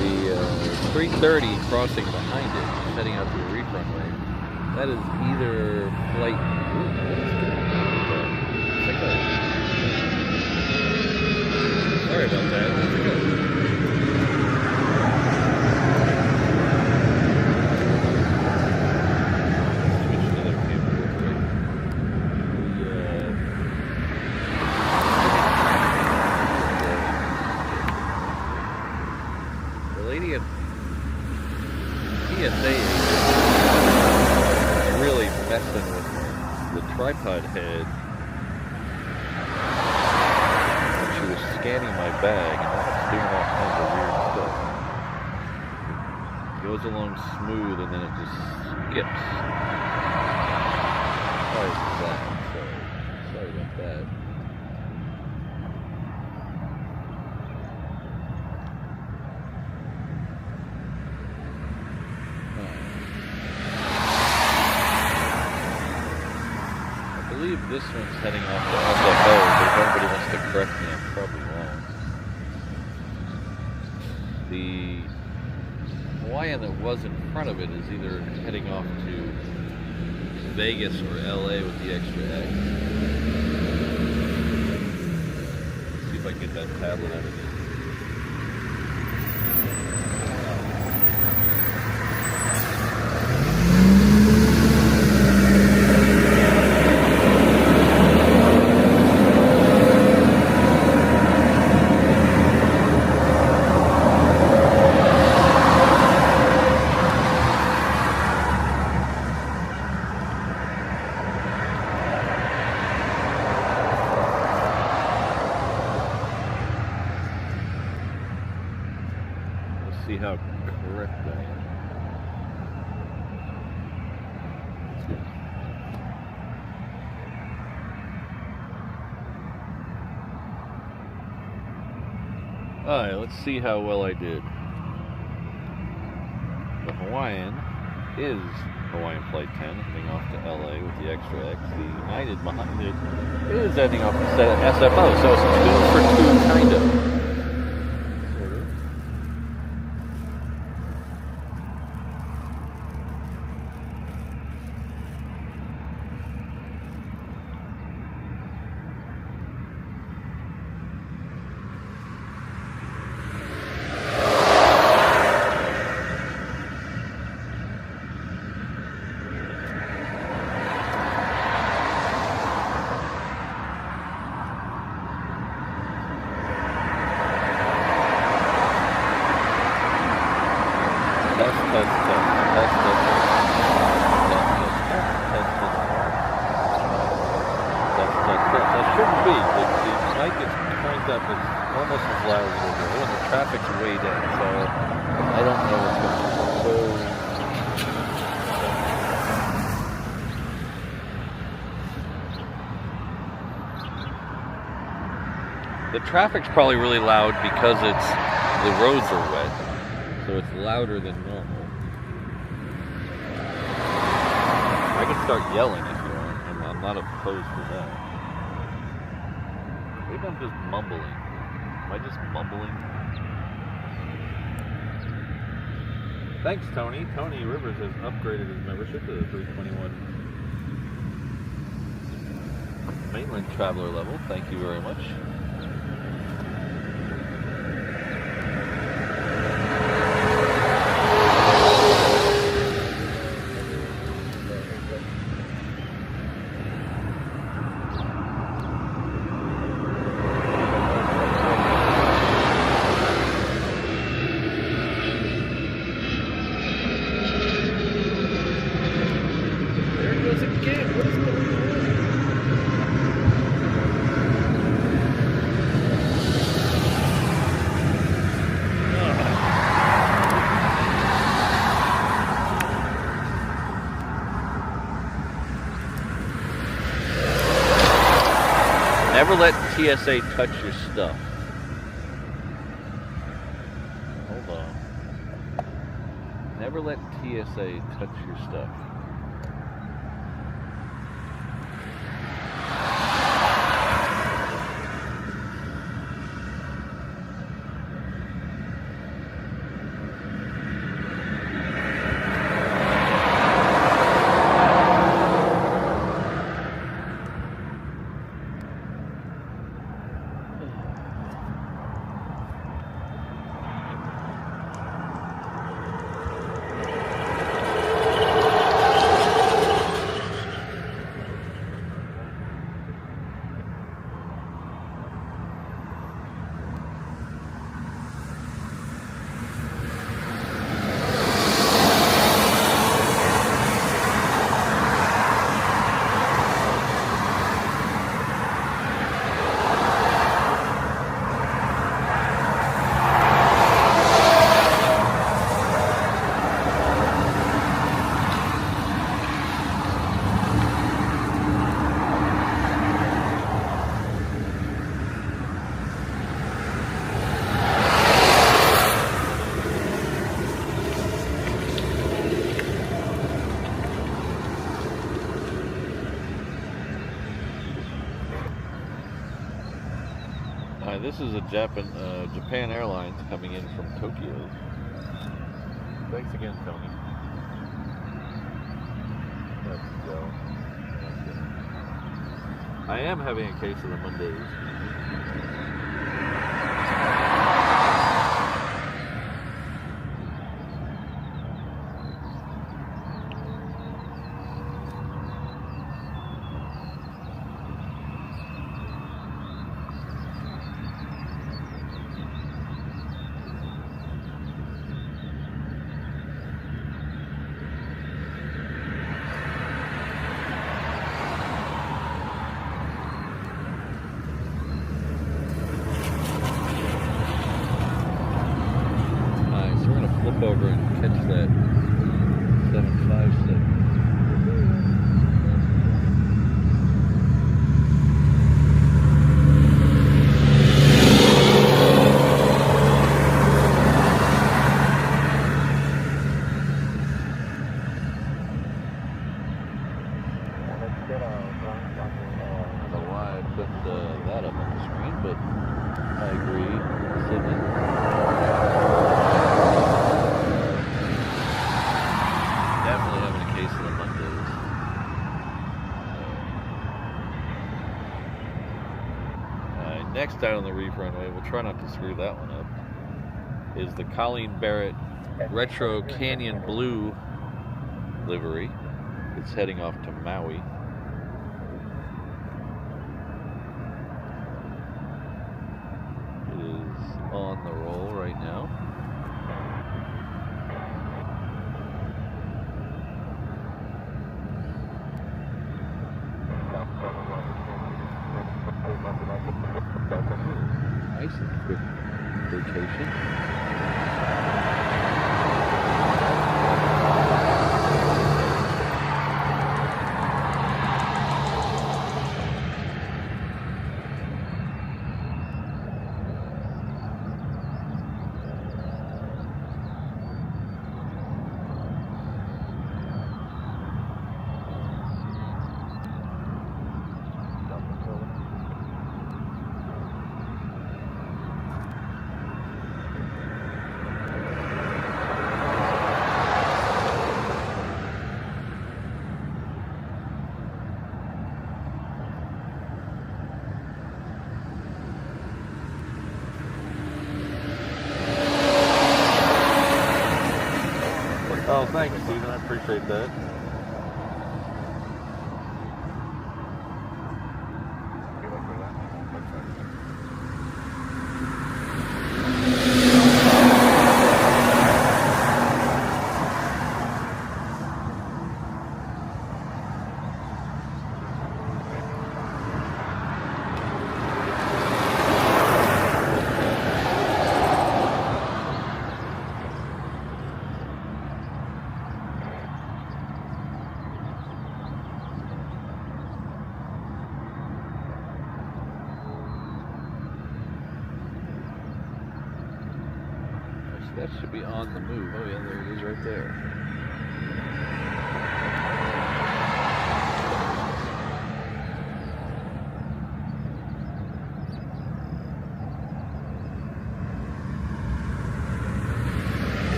The 330 crossing behind it, heading out to the reef runway. That is either flight. Sorry about that. Switch to the camera real quick. The lady at PSA is really messing with the tripod head. Scanning my bag, and that's doing all kinds of weird stuff. It goes along smooth, and then it just skips. Sorry for that. Sorry about that. I believe this one's heading off to SFO, but if anybody wants to correct me, I'm probably wrong. The Hawaiian that was in front of it is either heading off to Vegas or LA with the extra X. Let's see if I can get that tablet out of it. See how correct I am. Alright, let's see how well I did. The Hawaiian is Hawaiian Flight 10, heading off to LA with the extra X. The United behind it is heading off to SFO, so it's 2 for 2 kind of. The traffic's probably really loud because the roads are wet, so it's louder than normal. I can start yelling if you want. I'm not opposed to that. Maybe I'm just mumbling. Am I just mumbling? Thanks, Tony. Tony Rivers has upgraded his membership to the 321 mainland traveler level. Thank you very much. Never let TSA touch your stuff. Hold on. Never let TSA touch your stuff. This is a Japan Airlines coming in from Tokyo. Thanks again, Tony. Let's go. I am having a case of the Mondays. Over and catch that 757. I don't know why I put that up on the screen, but I agree. Sydney. Next out on the reef runway, we'll try not to screw that one up, is the Colleen Barrett Retro Canyon Blue livery. It's heading off to Maui. It is on the roll right now. Nice and quick vacation. Oh, thanks, Stephen. I appreciate that. That should be on the move. Oh yeah, there it is right there.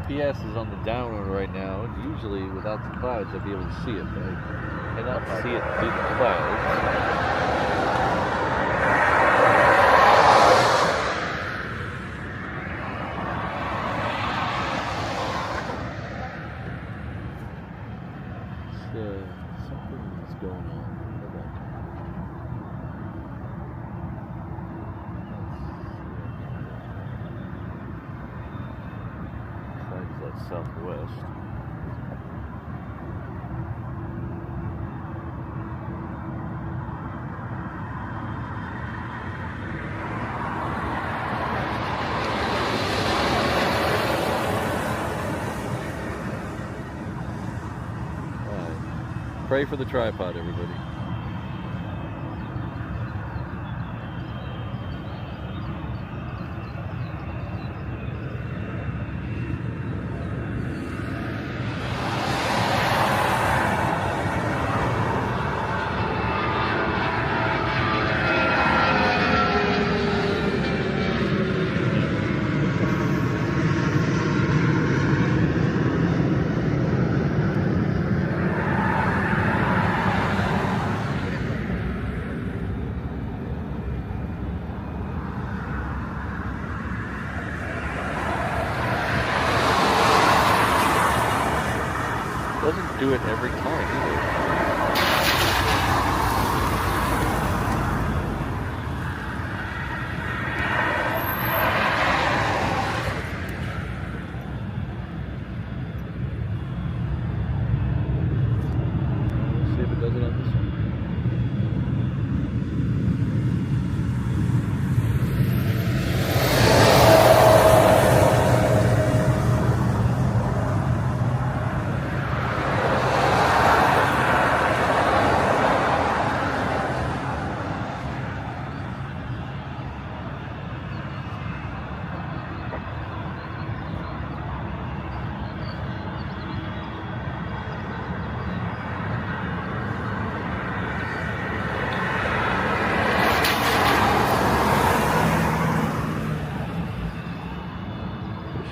UPS is on the downwind right now. Usually without the clouds I'd be able to see it, but I cannot see it through the clouds. Something's going on. Southwest. Pray for the tripod, everybody. Doesn't do it every time either. Let's see if it does it on this one.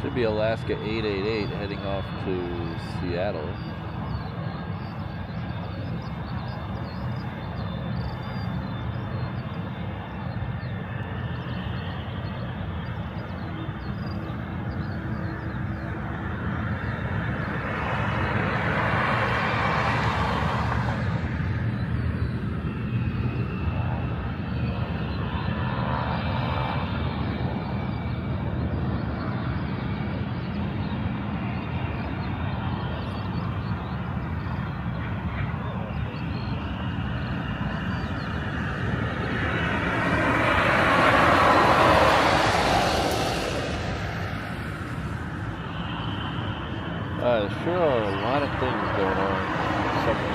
Should be Alaska 888 heading off to Seattle. Sure are a lot of things going on somewhere.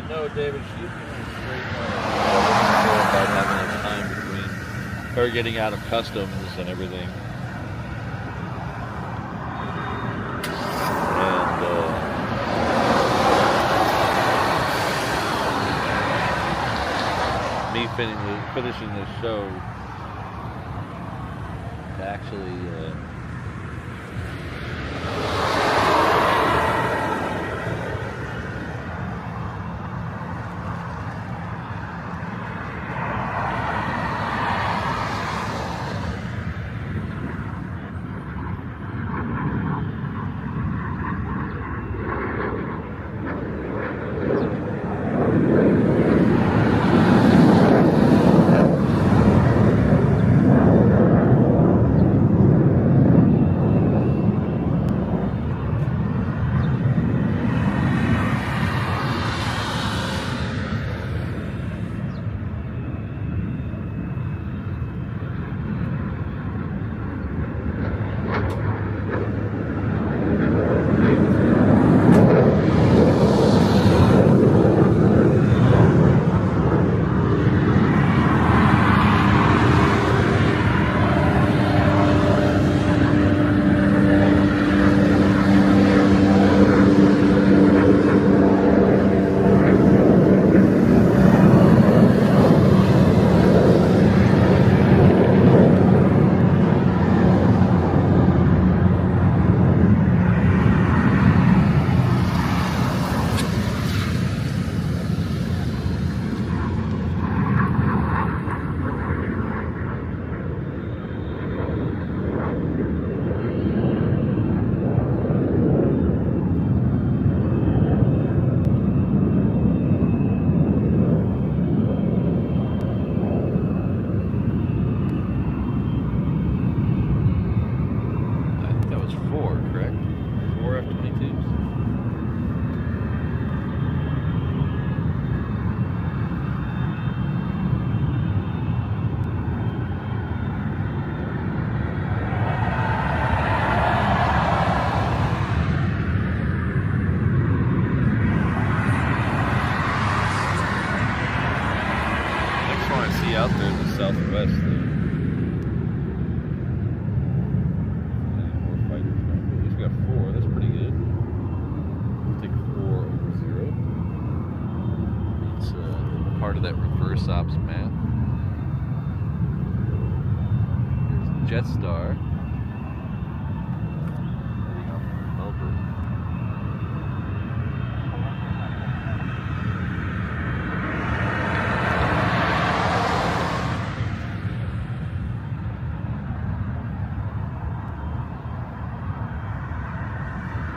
No, David, she's doing great. About having enough time between her getting out of customs and everything. And me finishing this show to actually stops map. There's Jetstar. Heading up to Melbourne.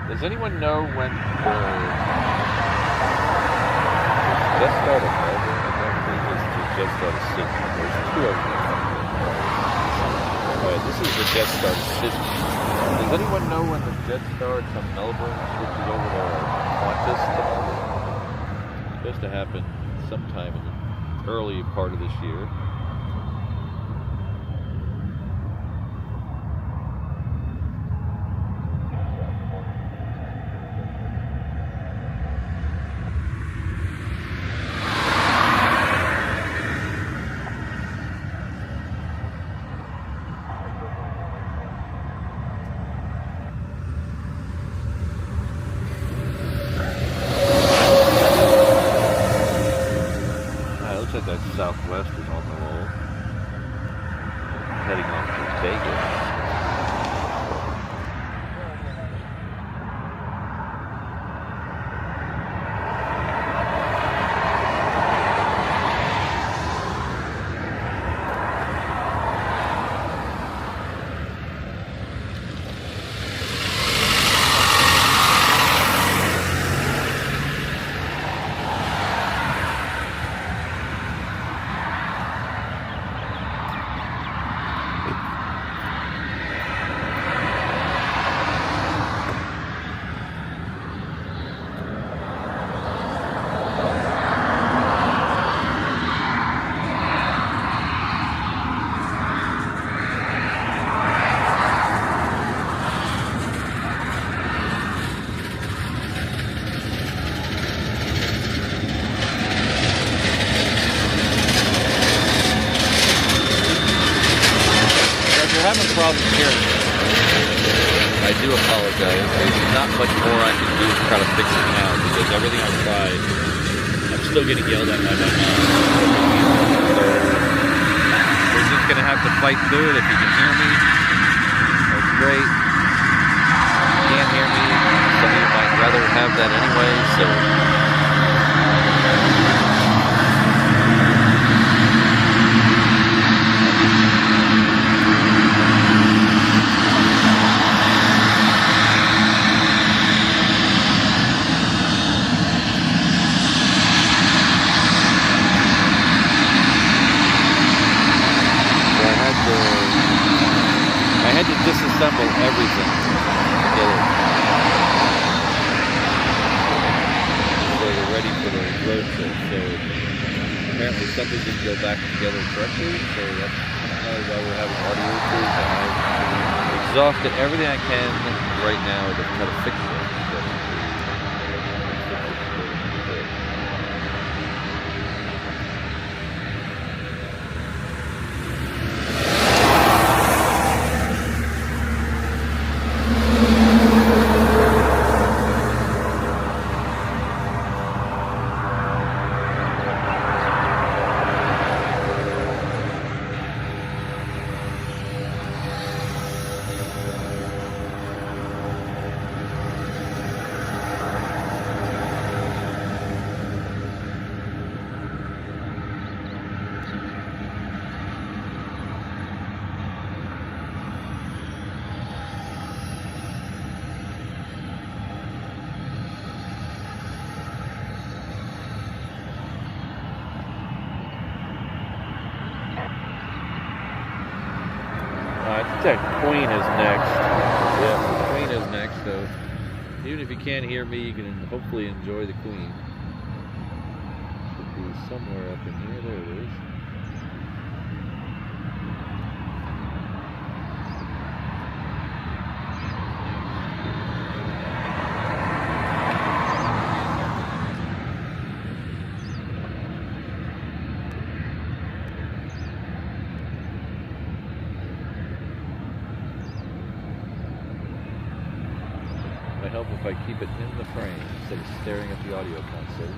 Does anyone know when Jetstar to Melbourne? I don't think it's Jetstar to Sydney. There's two of them. Alright, this is the Jetstar to Sydney. Does anyone know when the Jetstar to Melbourne switches over to Qantas to Melbourne? It's supposed to happen sometime in the early part of this year. That Southwest is on the roll, heading on to Vegas. Having problems hearing me. I do apologize. There's not much more I can do to try to fix it now because everything I've tried, I'm still getting yelled at by my mom. So we're just gonna have to fight through it. If you can hear me, that's great. If you can't hear me, some of you might rather have that anyway, so I had to disassemble everything together so they're ready for the road trip. So apparently something didn't go back together correctly, so that's probably why we're having audio issues. I've exhausted everything I can right now to try to fix it. I think that Queen is next. Yeah, Queen is next, so even if you can't hear me, you can hopefully enjoy the Queen. Should be somewhere up in here. There it is. Might help if I keep it in the frame instead of staring at the audio console.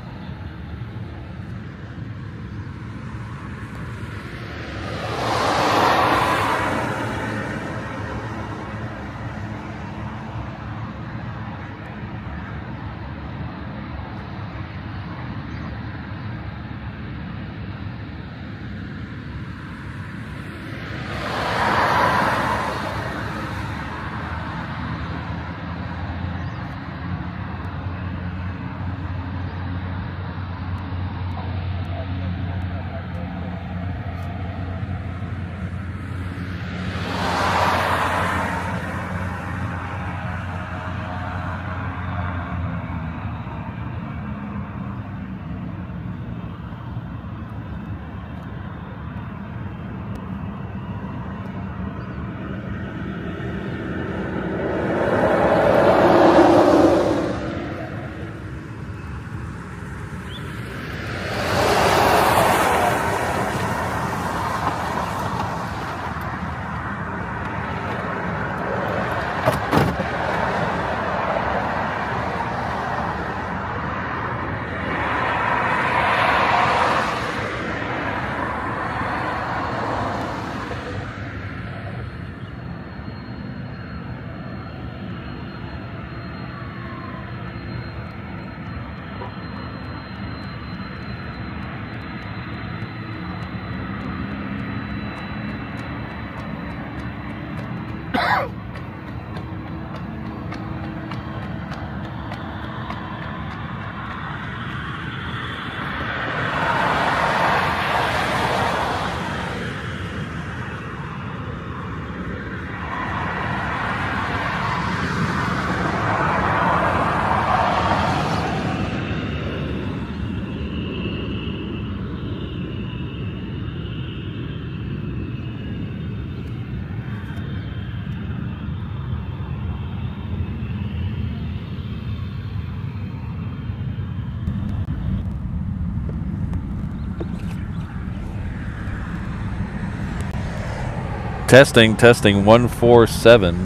Testing, testing, 147.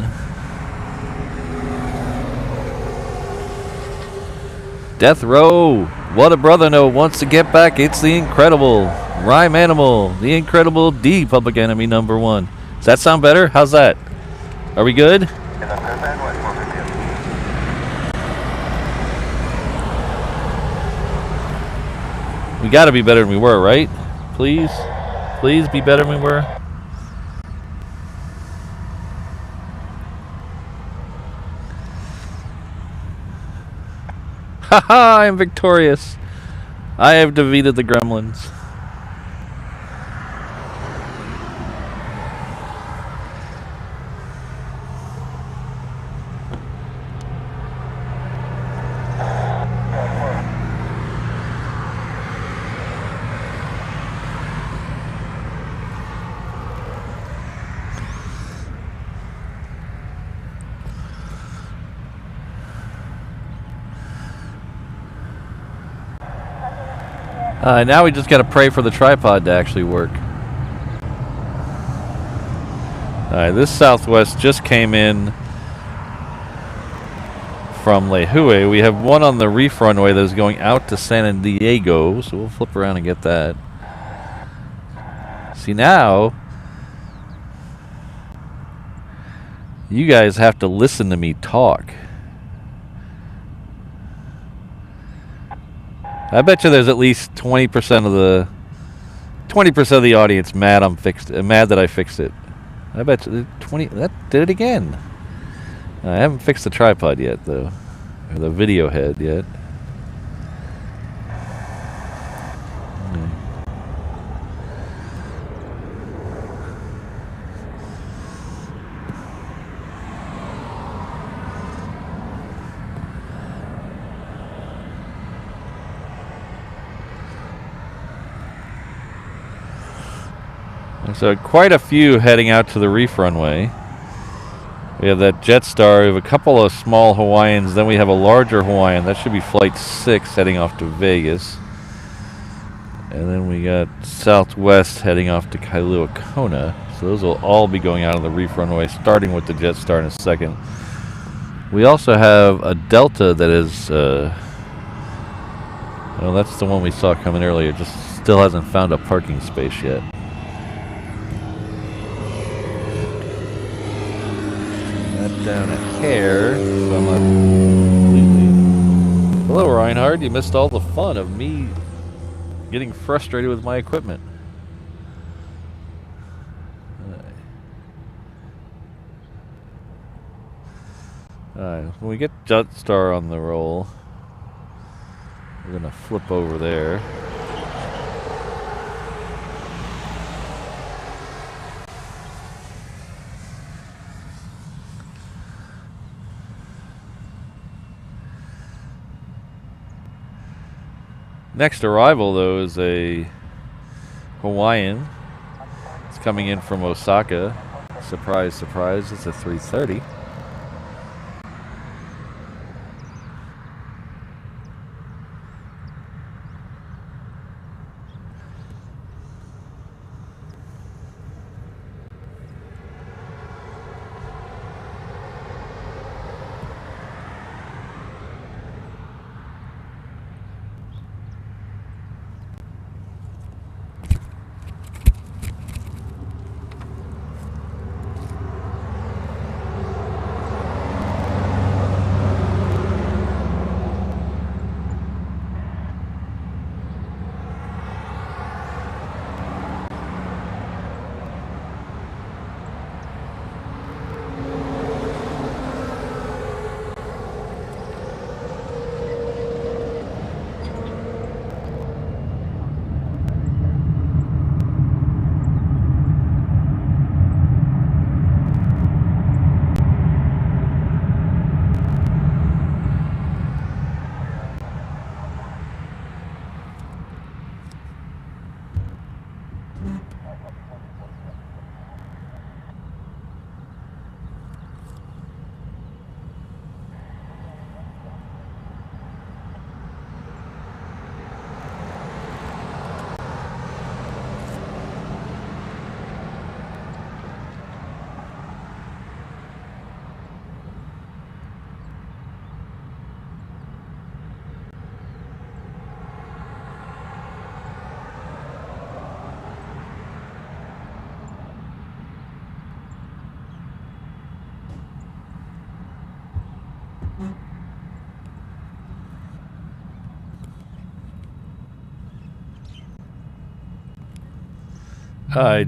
Death Row, what a brother no wants to get back. It's the incredible Rhyme Animal, the incredible D, Public Enemy #1. Does that sound better? How's that? Are we good? We gotta be better than we were, right? Please? Please be better than we were. Haha, I am victorious. I have defeated the gremlins. Now we just got to pray for the tripod to actually work. Alright, this Southwest just came in from Lehue. We have one on the reef runway that is going out to San Diego, so we'll flip around and get that. See, now you guys have to listen to me talk. I bet you there's at least 20% of the audience mad mad that I fixed it. I bet you 20. That did it again. I haven't fixed the tripod yet, though, or the video head yet. So quite a few heading out to the reef runway. We have that Jetstar, we have a couple of small Hawaiians, then we have a larger Hawaiian. That should be Flight 6 heading off to Vegas. And then we got Southwest heading off to Kailua Kona. So those will all be going out on the reef runway, starting with the Jetstar in a second. We also have a Delta that is, well, that's the one we saw coming earlier, just still hasn't found a parking space yet. Down a hair, so I'm not completely... Hello, Reinhard. You missed all the fun of me getting frustrated with my equipment. Alright, when we get Jetstar on the roll, we're gonna flip over there. Next arrival, though, is a Hawaiian. It's coming in from Osaka. Surprise, surprise, it's a 330.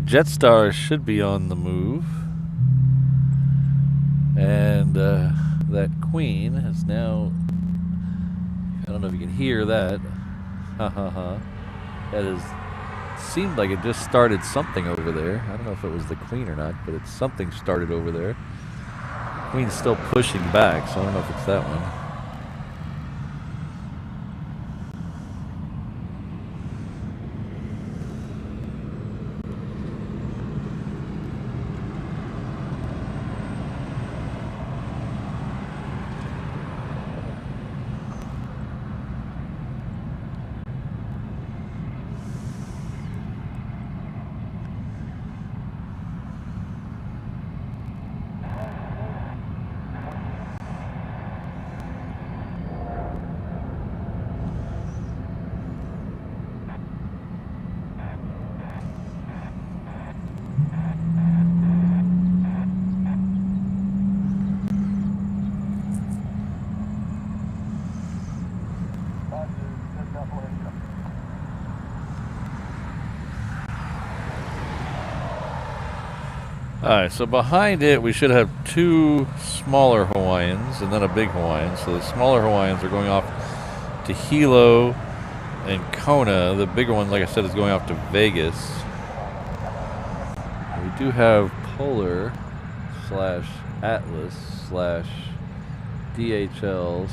Jetstar should be on the move. And that Queen is now, I don't know if you can hear that. Ha ha ha. That is, seemed like it just started something over there. I don't know if it was the Queen or not, but it's something started over there. Queen's still pushing back, so I don't know if it's that one. Alright, so behind it we should have two smaller Hawaiians and then a big Hawaiian. So the smaller Hawaiians are going off to Hilo and Kona. The bigger one, like I said, is going off to Vegas. We do have Polar / Atlas / DHL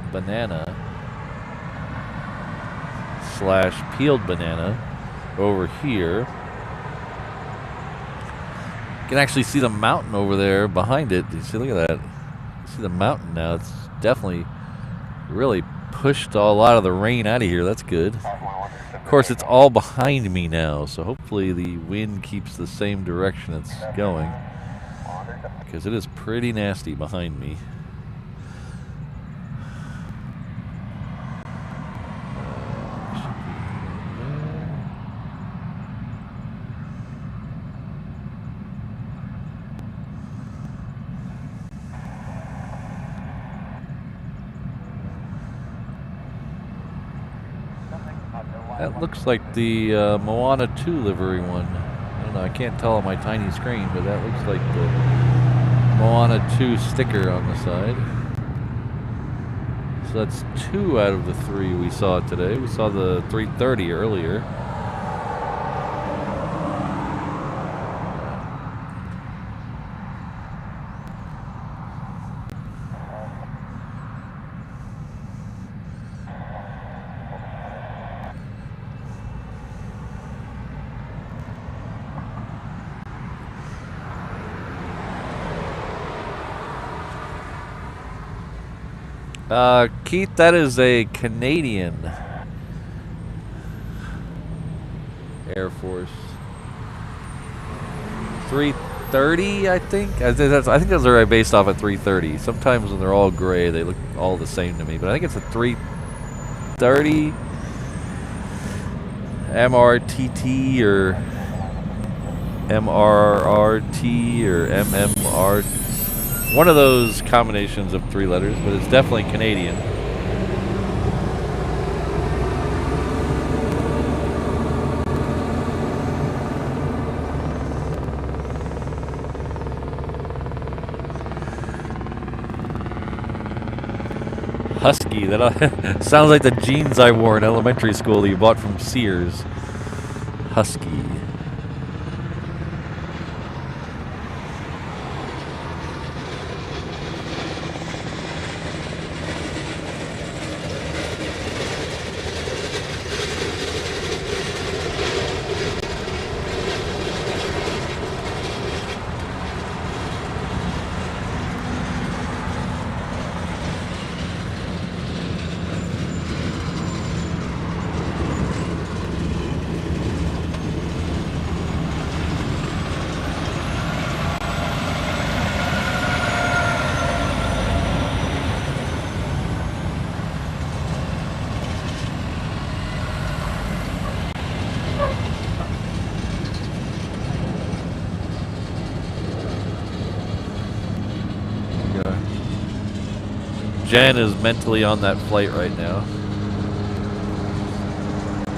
/ Banana / Peeled Banana over here. You can actually see the mountain over there behind it. You see, look at that. You see the mountain now. It's definitely really pushed a lot of the rain out of here. That's good. Of course, it's all behind me now, so hopefully the wind keeps the same direction it's going, because it is pretty nasty behind me. That looks like the Moana 2 livery one. I don't know, I can't tell on my tiny screen, but that looks like the Moana 2 sticker on the side. So that's 2 out of the 3 we saw today. We saw the 330 earlier. Keith, that is a Canadian Air Force 330, I think. I think those are based off at 330. Sometimes when they're all gray, they look all the same to me. But I think it's a 330 MRTT or MRRT or MMR. One of those combinations of 3 letters, but it's definitely Canadian. Husky, that sounds like the jeans I wore in elementary school that you bought from Sears. Husky. Jen is mentally on that flight right now.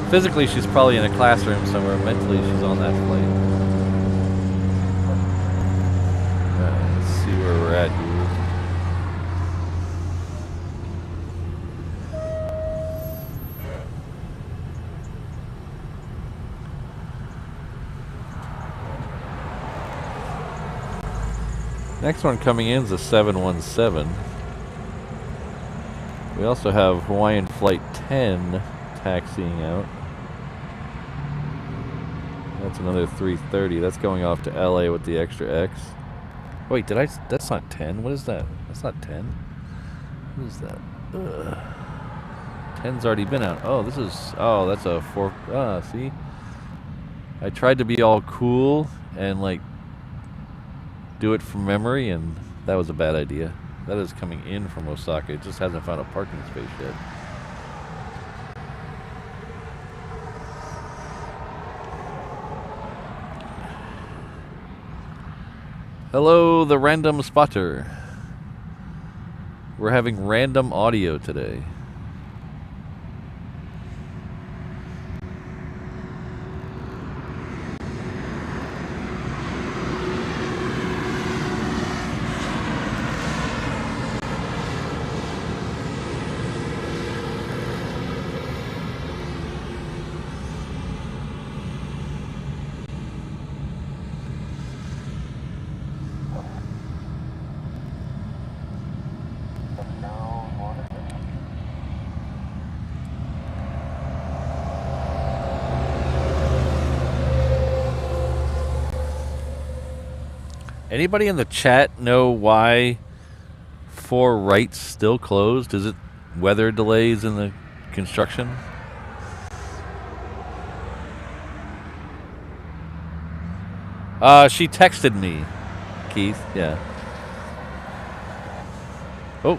Physically, she's probably in a classroom somewhere. Mentally, she's on that flight. Let's see where we're at here. Next one coming in is a 717. We also have Hawaiian Flight 10 taxiing out. That's another 330. That's going off to LA with the extra X. Wait, that's not 10. What is that? That's not 10. What is that? 10's already been out. Oh, that's a 4. See? I tried to be all cool and like do it from memory, and that was a bad idea. That is coming in from Osaka. It just hasn't found a parking space yet. Hello, the random spotter. We're having random audio today. Anybody in the chat know why 4 right's still closed? Is it weather delays in the construction? She texted me, Keith. Yeah. Oh.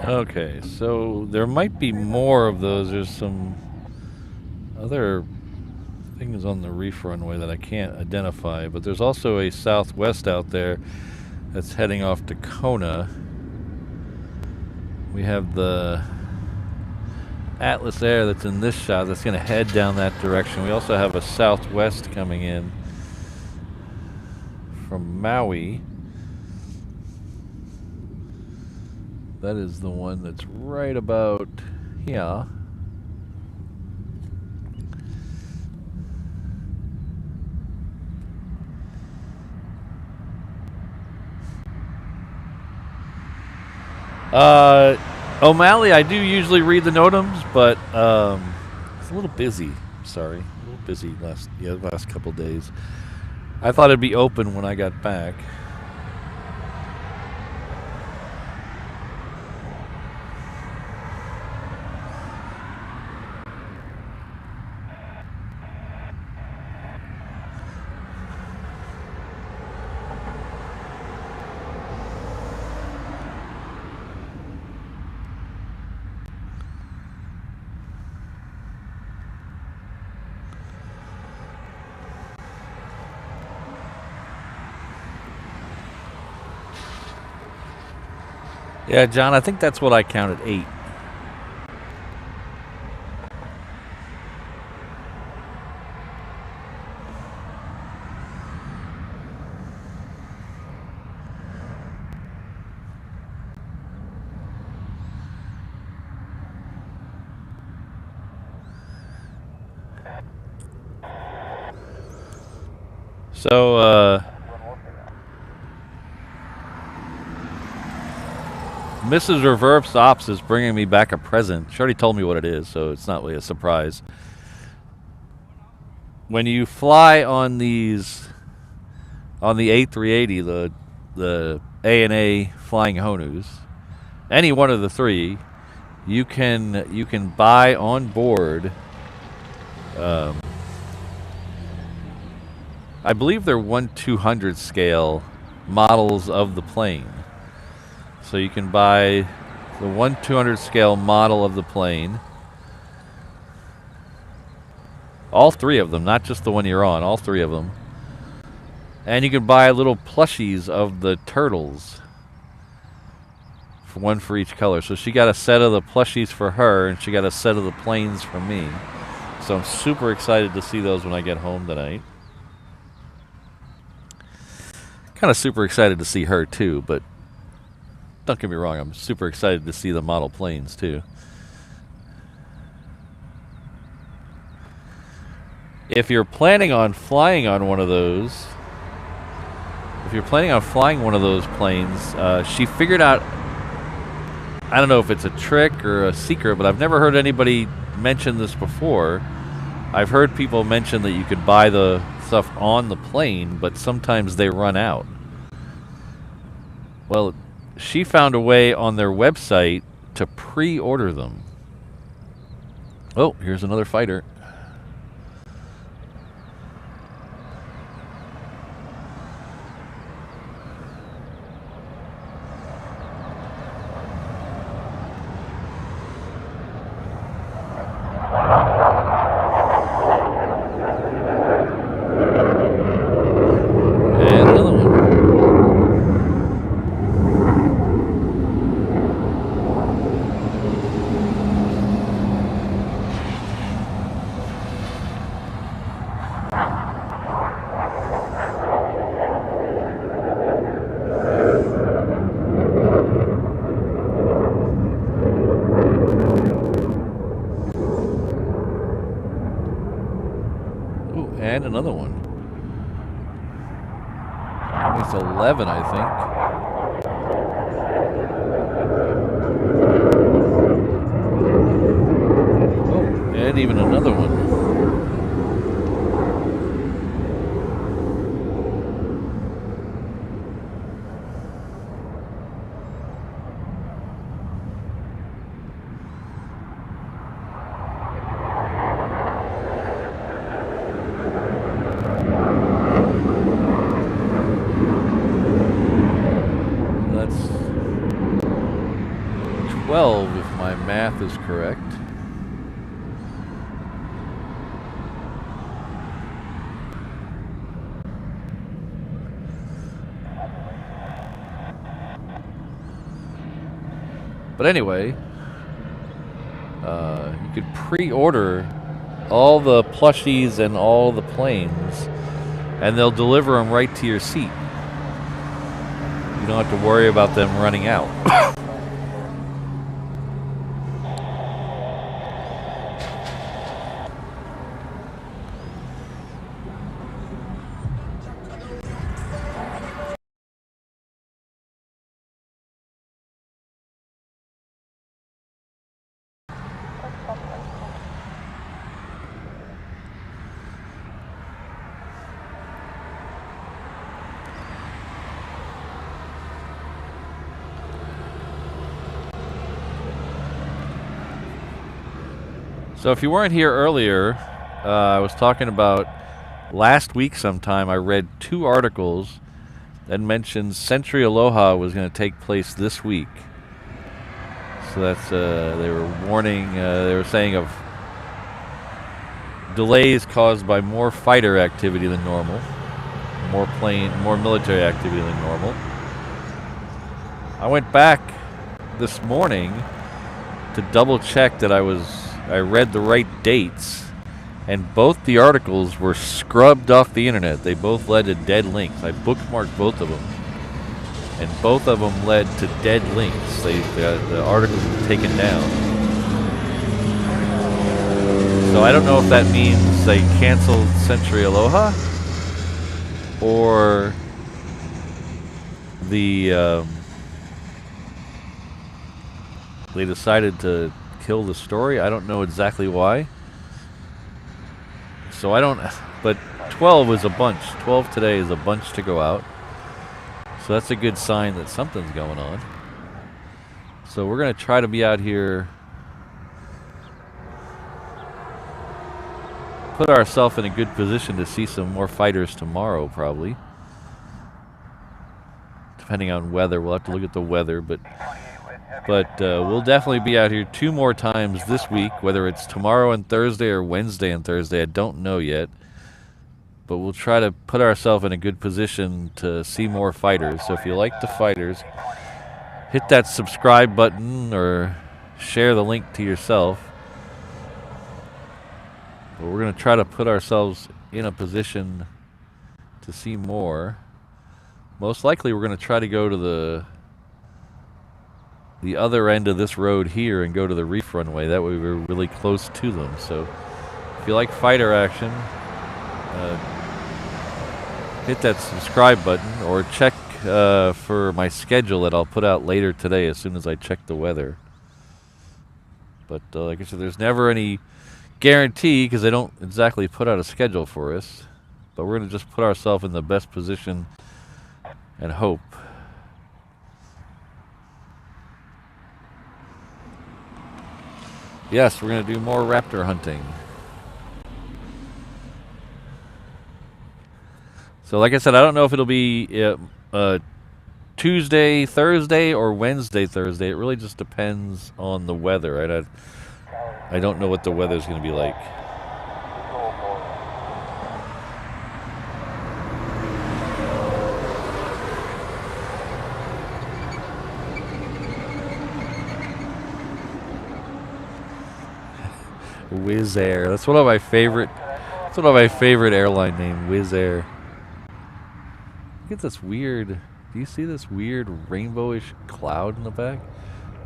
Okay, so there might be more of those. There's some other things on the reef runway that I can't identify, but there's also a Southwest out there that's heading off to Kona. We have the Atlas Air that's in this shot that's going to head down that direction. We also have a Southwest coming in from Maui. That is the one that's right about here. O'Malley, I do usually read the NOTAMs, but it's a little busy. Sorry, a little busy last couple days. I thought it'd be open when I got back. Yeah, John, I think that's what I counted, 8. So, Mrs. Reverse Ops is bringing me back a present. She already told me what it is, so it's not really a surprise. When you fly on these, on the A380, the ANA flying Honus, any one of the 3, you can buy on board. I believe they're 1/200 scale models of the plane. So you can buy the 1/200 scale model of the plane. All 3 of them, not just the one you're on, all 3 of them. And you can buy little plushies of the turtles. One for each color. So she got a set of the plushies for her, and she got a set of the planes for me. So I'm super excited to see those when I get home tonight. Kind of super excited to see her too, but don't get me wrong, I'm super excited to see the model planes too. If you're planning on flying on one of those, planes, she figured out, I don't know if it's a trick or a secret, but I've never heard anybody mention this before. I've heard people mention that you could buy the stuff on the plane, but sometimes they run out. Well, she found a way on their website to pre-order them. Oh, here's another fighter. And another one. It's 11, I think. Oh, and even another one. If my math is correct. But anyway, you could pre-order all the plushies and all the planes, and they'll deliver them right to your seat. You don't have to worry about them running out. So if you weren't here earlier, I was talking about last week sometime I read 2 articles that mentioned Century Aloha was going to take place this week. So that's, they were warning, they were saying of delays caused by more fighter activity than normal, more military activity than normal. I went back this morning to double check that I read the right dates, and both the articles were scrubbed off the internet. They both led to dead links. I bookmarked both of them, and both of them led to dead links. The articles were taken down. So I don't know if that means they canceled Century Aloha or they decided to kill the story. I don't know exactly why. So I don't, but 12 is a bunch. 12 today is a bunch to go out. So that's a good sign that something's going on. So we're going to try to be out here, put ourselves in a good position to see some more fighters tomorrow, probably. Depending on weather. We'll have to look at the weather, but we'll definitely be out here 2 more times this week, whether it's tomorrow and Thursday or Wednesday and Thursday. I don't know yet. But we'll try to put ourselves in a good position to see more fighters. So if you like the fighters, hit that subscribe button or share the link to yourself. But we're going to try to put ourselves in a position to see more. Most likely we're going to try to go to the other end of this road here and go to the reef runway. That way we're really close to them. So if you like fighter action, hit that subscribe button or check for my schedule that I'll put out later today as soon as I check the weather. But like I said, there's never any guarantee because they don't exactly put out a schedule for us. But we're going to just put ourselves in the best position and hope. Yes, we're going to do more raptor hunting. So like I said, I don't know if it'll be Tuesday, Thursday, or Wednesday, Thursday. It really just depends on the weather. Right? I don't know what the weather's going to be like. Wizz Air. That's one of my favorite. That's one of my favorite airline names, Wizz Air. Look at this weird. Do you see this weird rainbowish cloud in the back?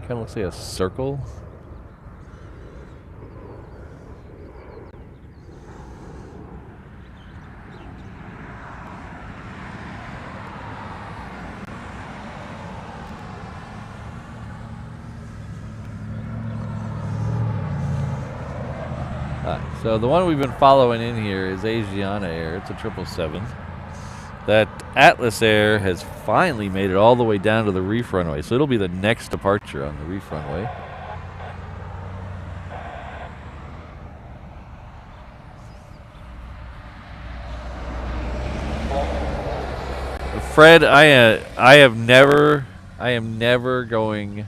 Kind of looks like a circle. So the one we've been following in here is Asiana Air. It's a 777. That Atlas Air has finally made it all the way down to the reef runway. So it'll be the next departure on the reef runway. Fred, I am never going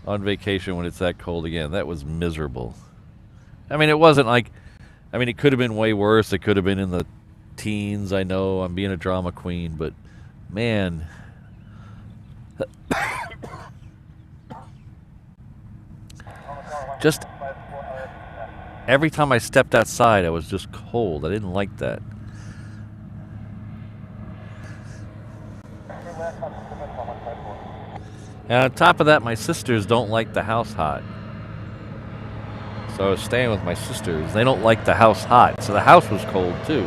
on vacation when it's that cold again. That was miserable. I mean, it wasn't like, I mean, it could have been way worse. It could have been in the teens. I know I'm being a drama queen, but man, just every time I stepped outside, I was just cold. I didn't like that. And on top of that, my sisters don't like the house hot. So I was staying with my sisters. They don't like the house hot. So the house was cold too.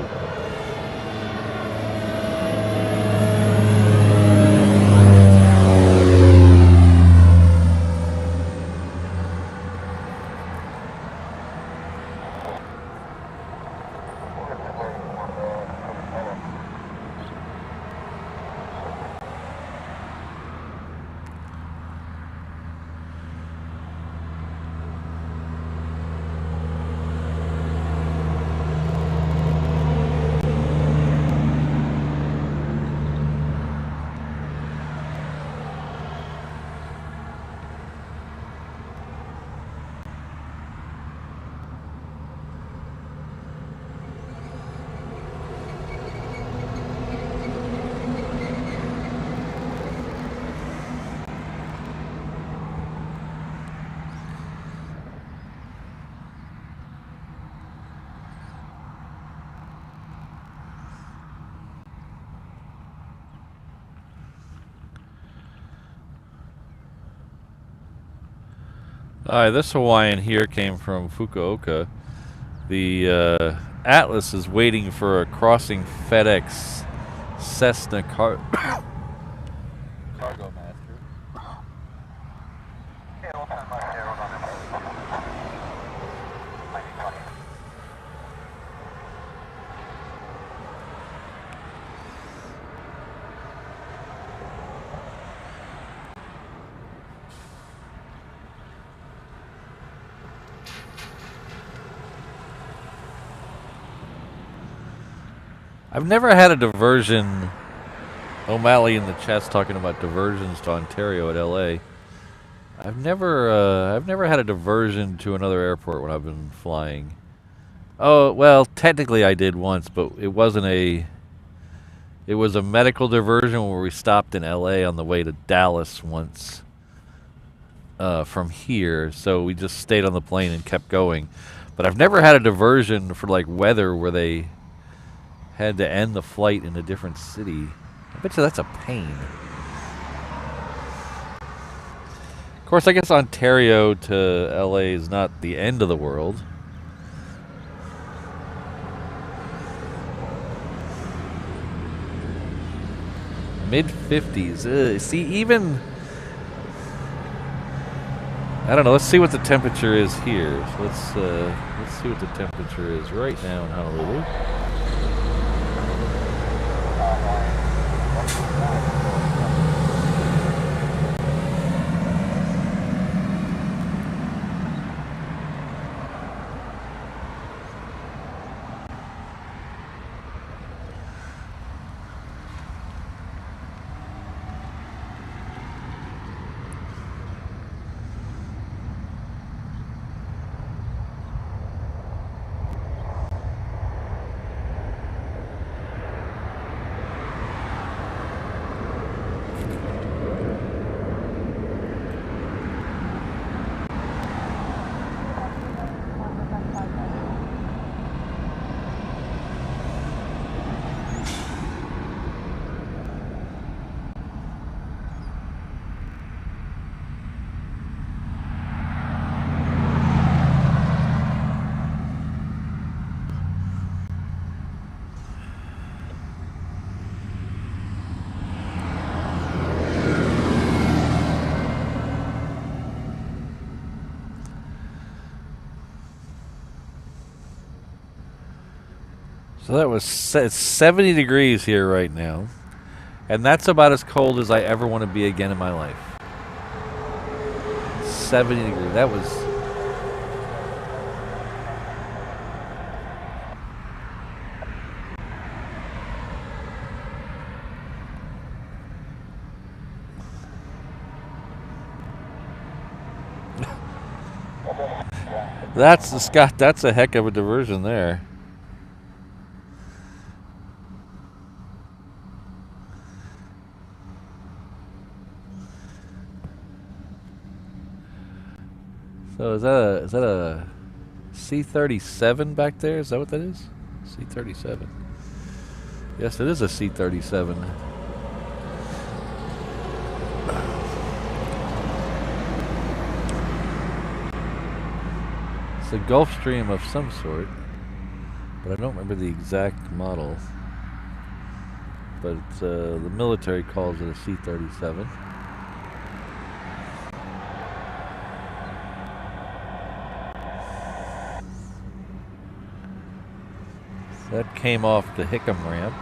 Hi, this Hawaiian here came from Fukuoka. The Atlas is waiting for a crossing FedEx Cessna cargo master. I've never had a diversion. O'Malley in the chat's talking about diversions to Ontario at LA. I've never had a diversion to another airport when I've been flying. Oh, well, technically I did once, but it wasn't a... It was a medical diversion where we stopped in LA on the way to Dallas once from here. So we just stayed on the plane and kept going. But I've never had a diversion for like weather where they had to end the flight in a different city. I bet you that's a pain. Of course, I guess Ontario to LA is not the end of the world. Mid-50s. See, even... I don't know. Let's see what the temperature is here. So let's see what the temperature is right now in Honolulu. So that was it's 70 degrees here right now. And that's about as cold as I ever want to be again in my life. 70 degrees. That was... Scott, that's a heck of a diversion there. So is that a C-37 back there? Is that what that is? C-37. Yes, it is a C-37. It's a Gulfstream of some sort, but I don't remember the exact model. But the military calls it a C-37. That came off the Hickam ramp.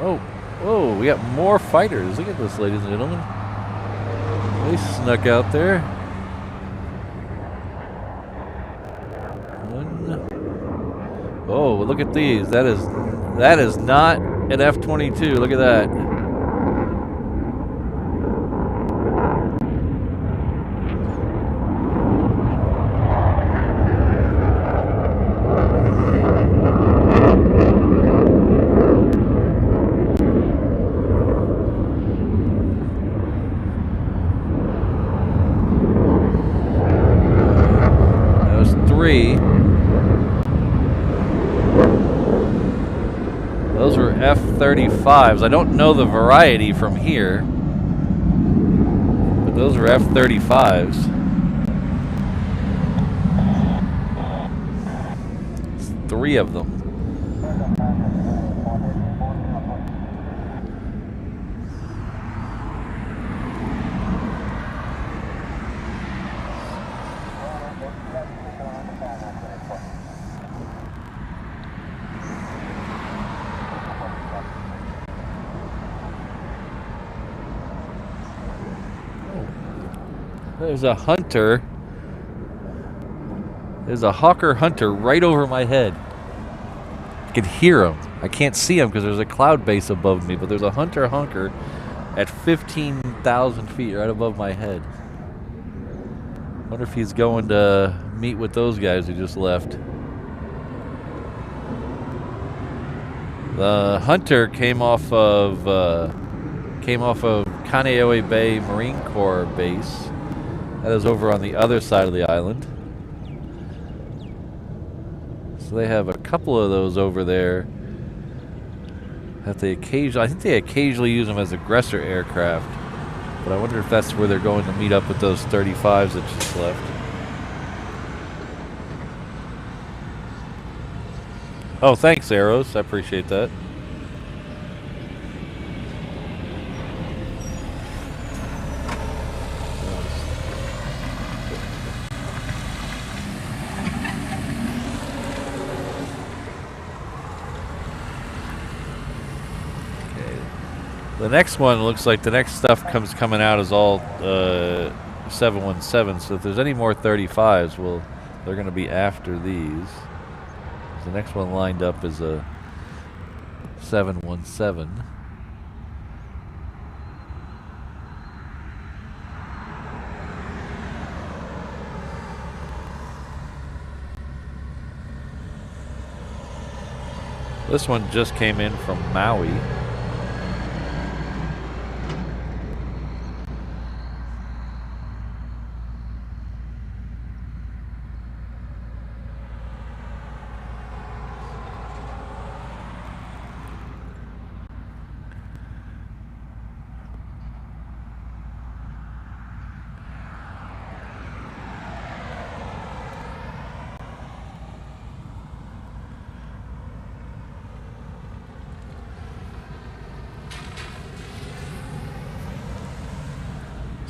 Oh, whoa, we got more fighters. Look at this, ladies and gentlemen. They snuck out there. One. Oh, look at these. That is not an F-22. Look at that. F-35s. I don't know the variety from here, but those are F-35s. It's 3 of them. There's a hunter. There's a Hawker Hunter right over my head. I can hear him. I can't see him because there's a cloud base above me, but there's a Hunter Hunker at 15,000 feet right above my head. Wonder if he's going to meet with those guys who just left. The Hunter came off of Kaneohe Bay Marine Corps base. That is over on the other side of the island. So they have a couple of those over there that they occasionally, I think they occasionally use them as aggressor aircraft. But I wonder if that's where they're going to meet up with those 35s that just left. Oh, thanks, Arrows. I appreciate that. The next one looks like the next stuff coming out is all 717. So if there's any more 35s, well, they're going to be after these. The next one lined up is a 717. This one just came in from Maui.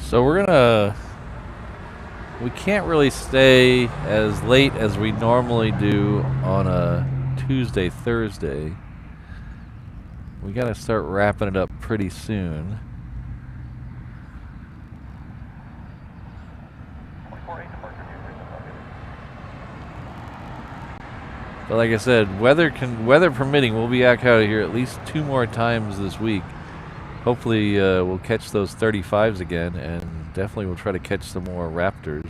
So we can't really stay as late as we normally do on a Tuesday, Thursday. We got to start wrapping it up pretty soon. But like I said, weather permitting, we'll be back out of here at least 2 more times this week. Hopefully we'll catch those 35s again, and definitely we'll try to catch some more Raptors.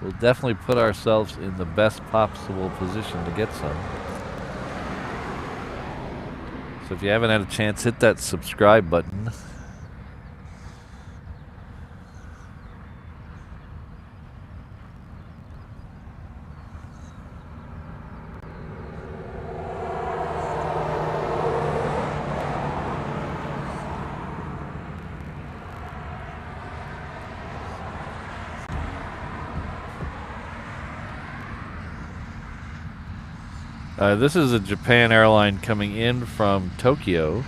We'll definitely put ourselves in the best possible position to get some. So if you haven't had a chance, hit that subscribe button. This is a Japan airline coming in from Tokyo.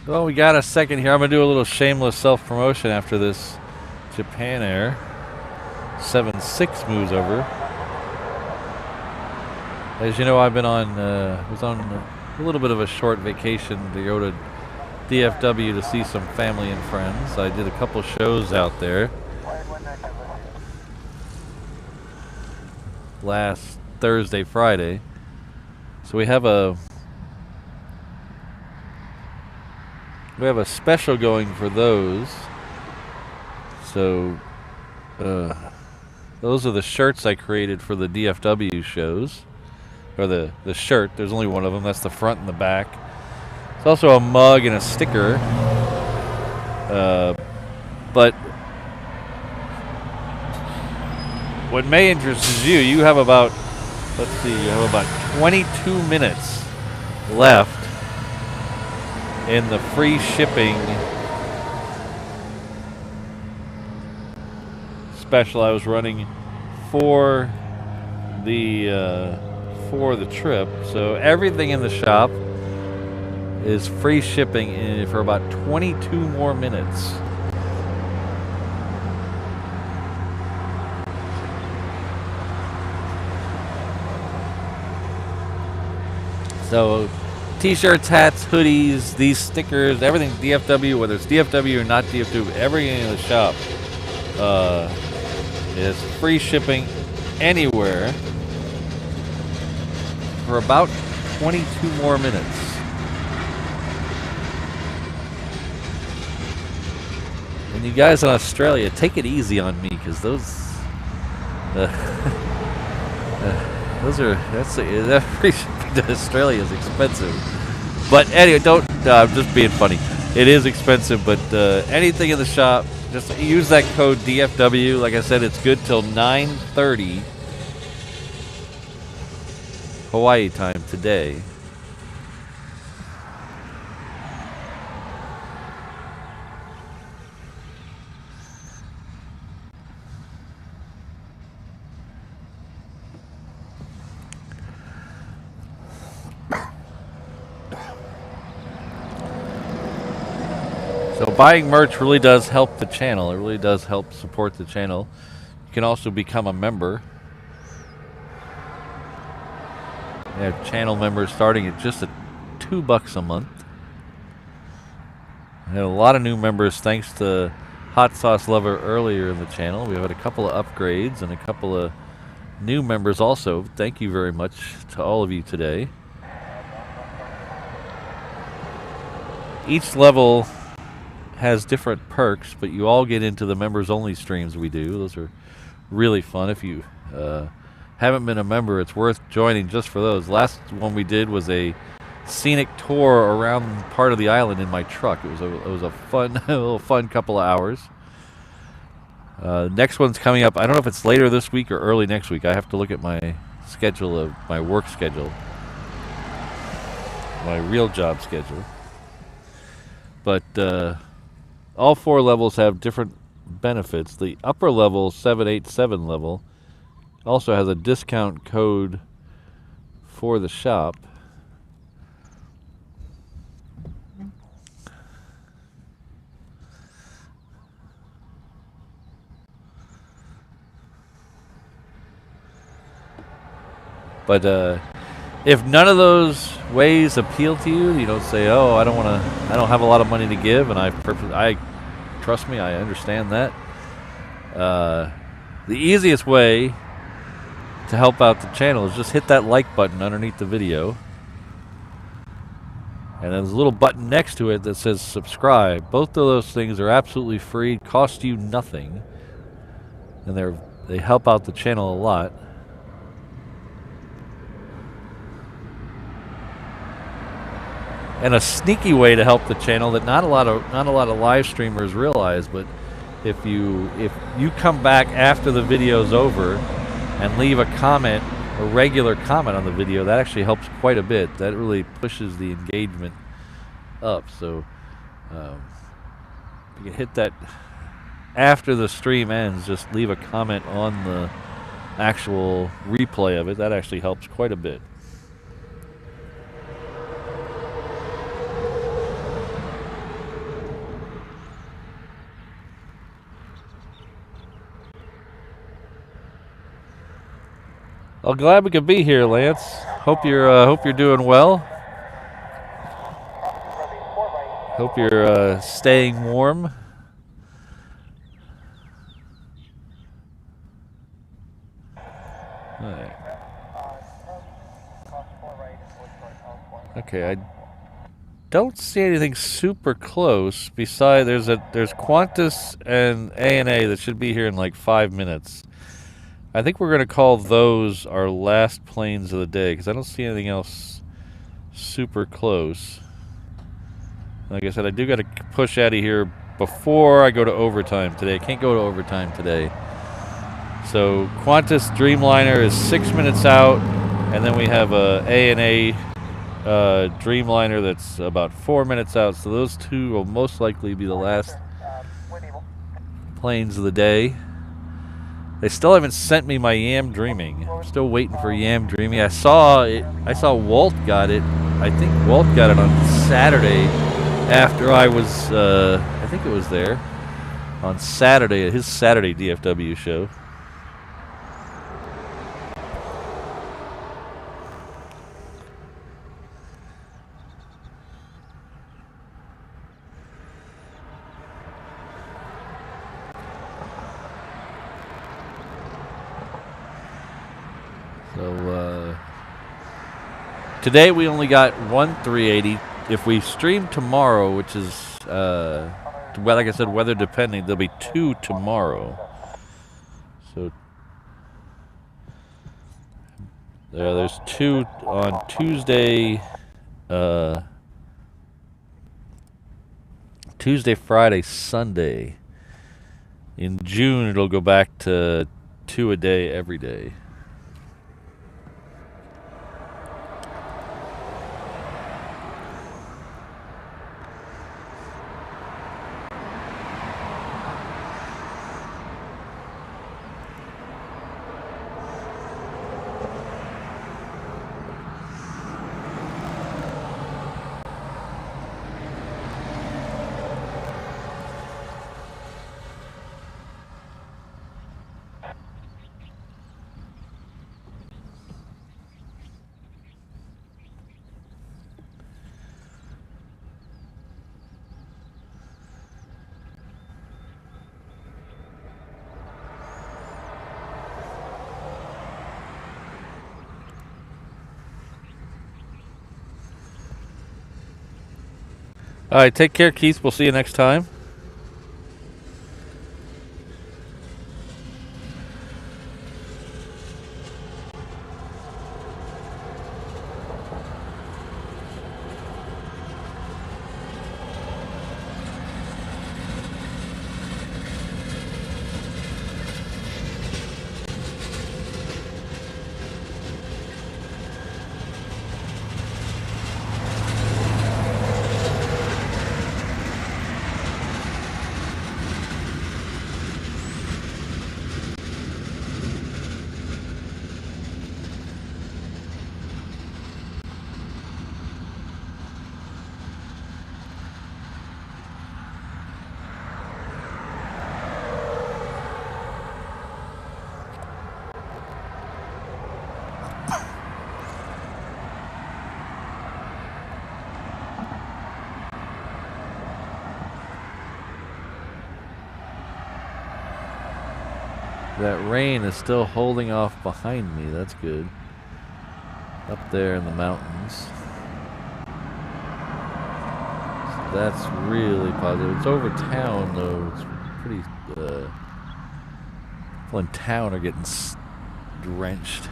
Well, we got a second here. I'm going to do a little shameless self-promotion after this. Japan Air 76 moves over. As you know, I've been on, was on a little bit of a short vacation to go to DFW to see some family and friends. I did a couple shows out there last Thursday, Friday. So we have a special going for those. So those are the shirts I created for the DFW shows. Or the shirt, there's only one of them, that's the front and the back. It's also a mug and a sticker. But what may interest you, you have about, let's see, you have about 22 minutes left in the free shipping special I was running for the trip. So everything in the shop is free shipping for about 22 more minutes. So t-shirts, hats, hoodies, these stickers, everything DFW, whether it's DFW or not DFW, everything in the shop is free shipping anywhere for about 22 more minutes. And you guys in Australia, take it easy on me, because those that free shipping to Australia is expensive. But anyway, I'm just being funny. It is expensive, but anything in the shop, just use that code DFW. Like I said, it's good till 9:30 Hawaii time today. So buying merch really does help the channel. It really does help support the channel. You can also become a member. We have channel members starting at just at $2 a month. We had a lot of new members thanks to Hot Sauce Lover earlier in the channel. We had a couple of upgrades and a couple of new members also. Thank you very much to all of you today. Each level has different perks, but you all get into the members only streams we do. Those are really fun. If you haven't been a member, it's worth joining just for those. Last one we did was a scenic tour around part of the island in my truck. It was a fun a little fun couple of hours. Next one's coming up. I don't know if it's later this week or early next week. I have to look at my schedule, of my work schedule, my real job schedule. But all 4 levels have different benefits. The upper level, 787 level, also has a discount code for the shop. But if none of those ways appeal to you, you don't say, "Oh, I don't have a lot of money to give," and trust me, I understand that. The easiest way to help out the channel is just hit that like button underneath the video, and there's a little button next to it that says subscribe. Both of those things are absolutely free, cost you nothing, and they help out the channel a lot. And a sneaky way to help the channel that not a lot of live streamers realize, but if you come back after the video's over and leave a comment, a regular comment on the video, that actually helps quite a bit. That really pushes the engagement up. So you can hit that after the stream ends. Just leave a comment on the actual replay of it. That actually helps quite a bit. Well, glad we could be here, Lance. Hope you're doing well. Hope you're staying warm. All right. Okay, I don't see anything super close. Besides, there's Qantas and ANA that should be here in like 5 minutes. I think we're gonna call those our last planes of the day because I don't see anything else super close. Like I said, I do got to push out of here before I go to overtime today. I can't go to overtime today. So Qantas Dreamliner is 6 minutes out, and then we have a ANA Dreamliner that's about 4 minutes out. So those two will most likely be the last planes of the day. They still haven't sent me my Yam Dreaming. I'm still waiting for Yam Dreaming. I saw Walt got it. I think Walt got it on Saturday after I was, I think it was there on Saturday at his Saturday DFW show. So today we only got one 380. If we stream tomorrow, which is, well, like I said, weather depending, there'll be 2 tomorrow. So there's 2 on Tuesday, Tuesday, Friday, Sunday. In June, it'll go back to 2 a day every day. All right, take care, Keith. We'll see you next time. That rain is still holding off behind me. That's good. Up there in the mountains. So that's really positive. It's over town, though. It's pretty... people in town are getting drenched.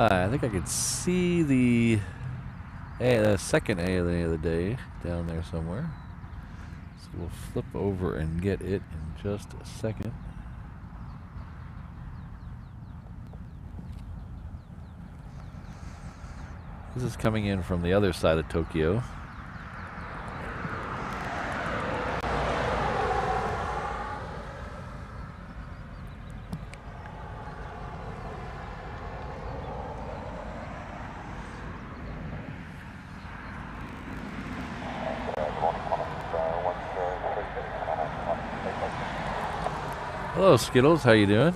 I think I could see the second ANA of the day down there somewhere. So we'll flip over and get it in just a second. This is coming in from the other side of Tokyo. Hello, Skittles. How you doing?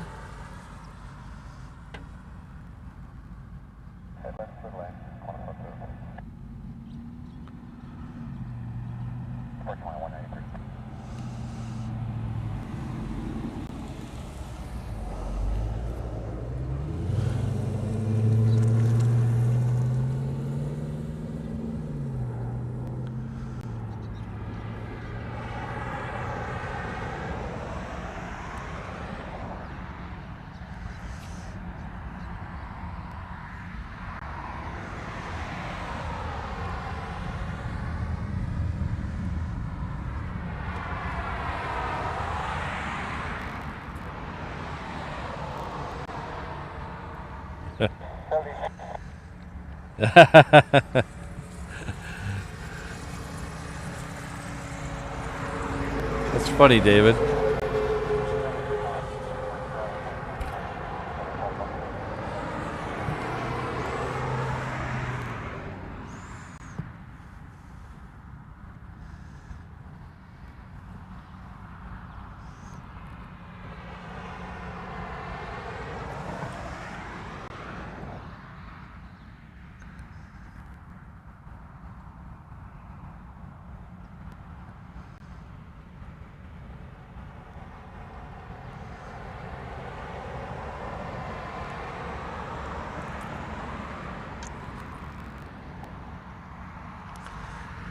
That's funny, David.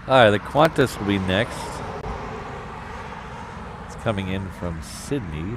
Alright, the Qantas will be next. It's coming in from Sydney.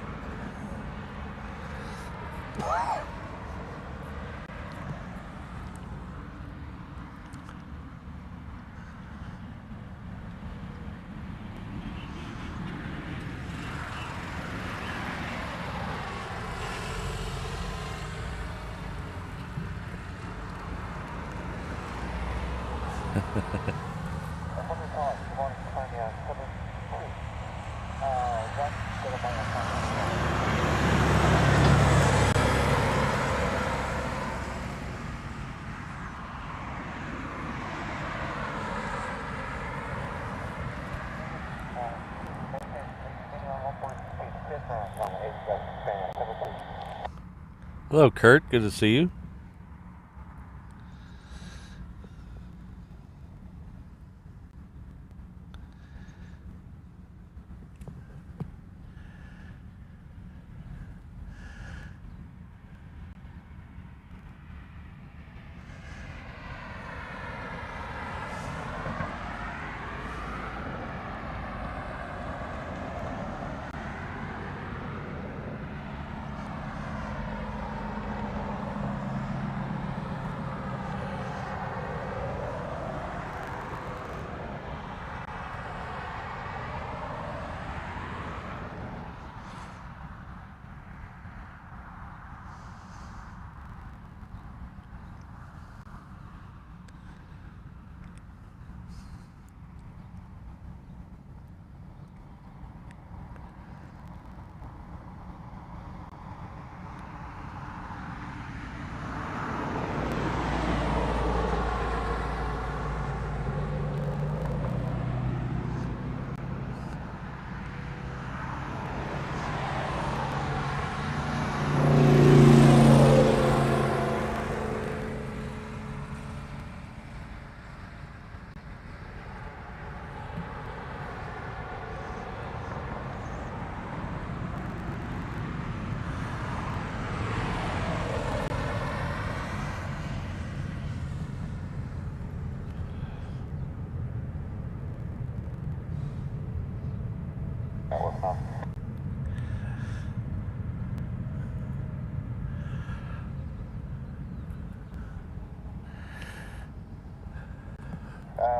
Hello, Kurt. Good to see you.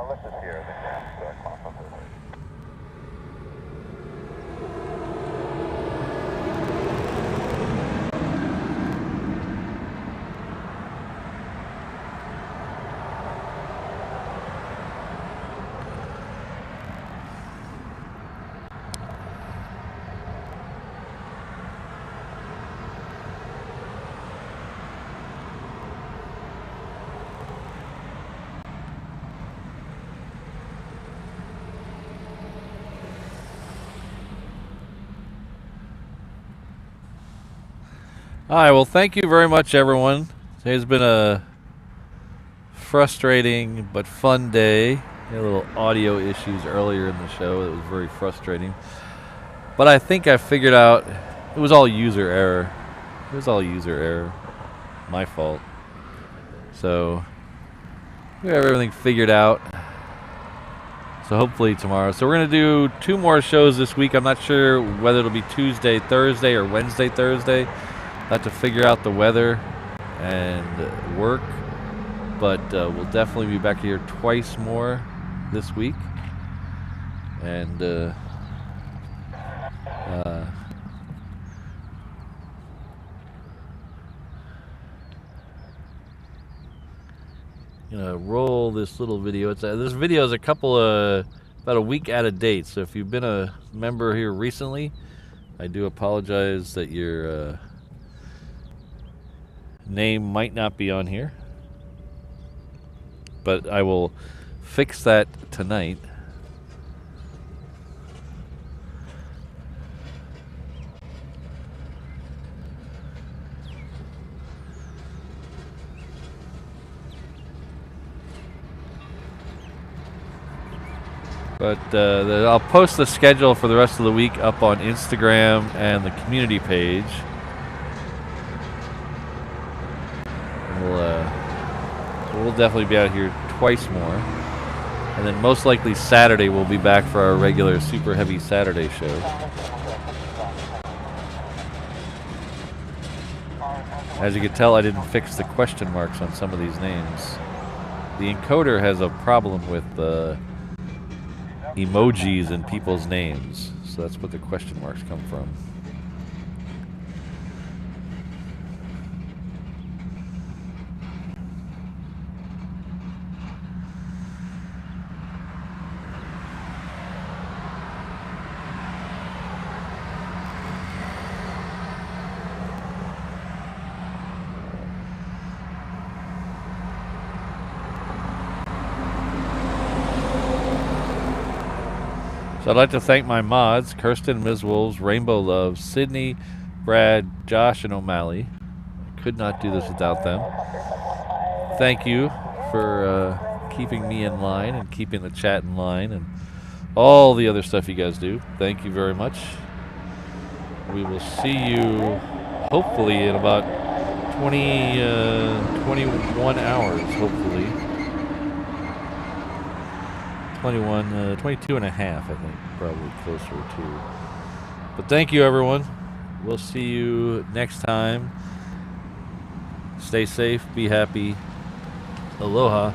Let's just hear the All right, well, thank you very much, everyone. Today's been a frustrating but fun day. Had a little audio issues earlier in the show. It was very frustrating. But I think I figured out it was all user error. It was all user error. My fault. So we have everything figured out. So hopefully tomorrow. So we're going to do 2 more shows this week. I'm not sure whether it'll be Tuesday, Thursday, or Wednesday, Thursday. I'll have to figure out the weather and work. But we'll definitely be back here twice more this week. And gonna roll this little video. This video is about a week out of date. So if you've been a member here recently, I do apologize that your name might not be on here, but I will fix that tonight. But I'll post the schedule for the rest of the week up on Instagram and the community page. We'll definitely be out here twice more. And then most likely Saturday we'll be back for our regular Super Heavy Saturday show. As you can tell, I didn't fix the question marks on some of these names. The encoder has a problem with emojis in people's names, so that's what the question marks come from. So I'd like to thank my mods, Kirsten, Ms. Wolves, Rainbow Love, Sydney, Brad, Josh, and O'Malley. I could not do this without them. Thank you for keeping me in line and keeping the chat in line and all the other stuff you guys do. Thank you very much. We will see you hopefully in about 21 hours, hopefully. 22 and a half, I think, probably closer to. But thank you, everyone. We'll see you next time. Stay safe, be happy. Aloha.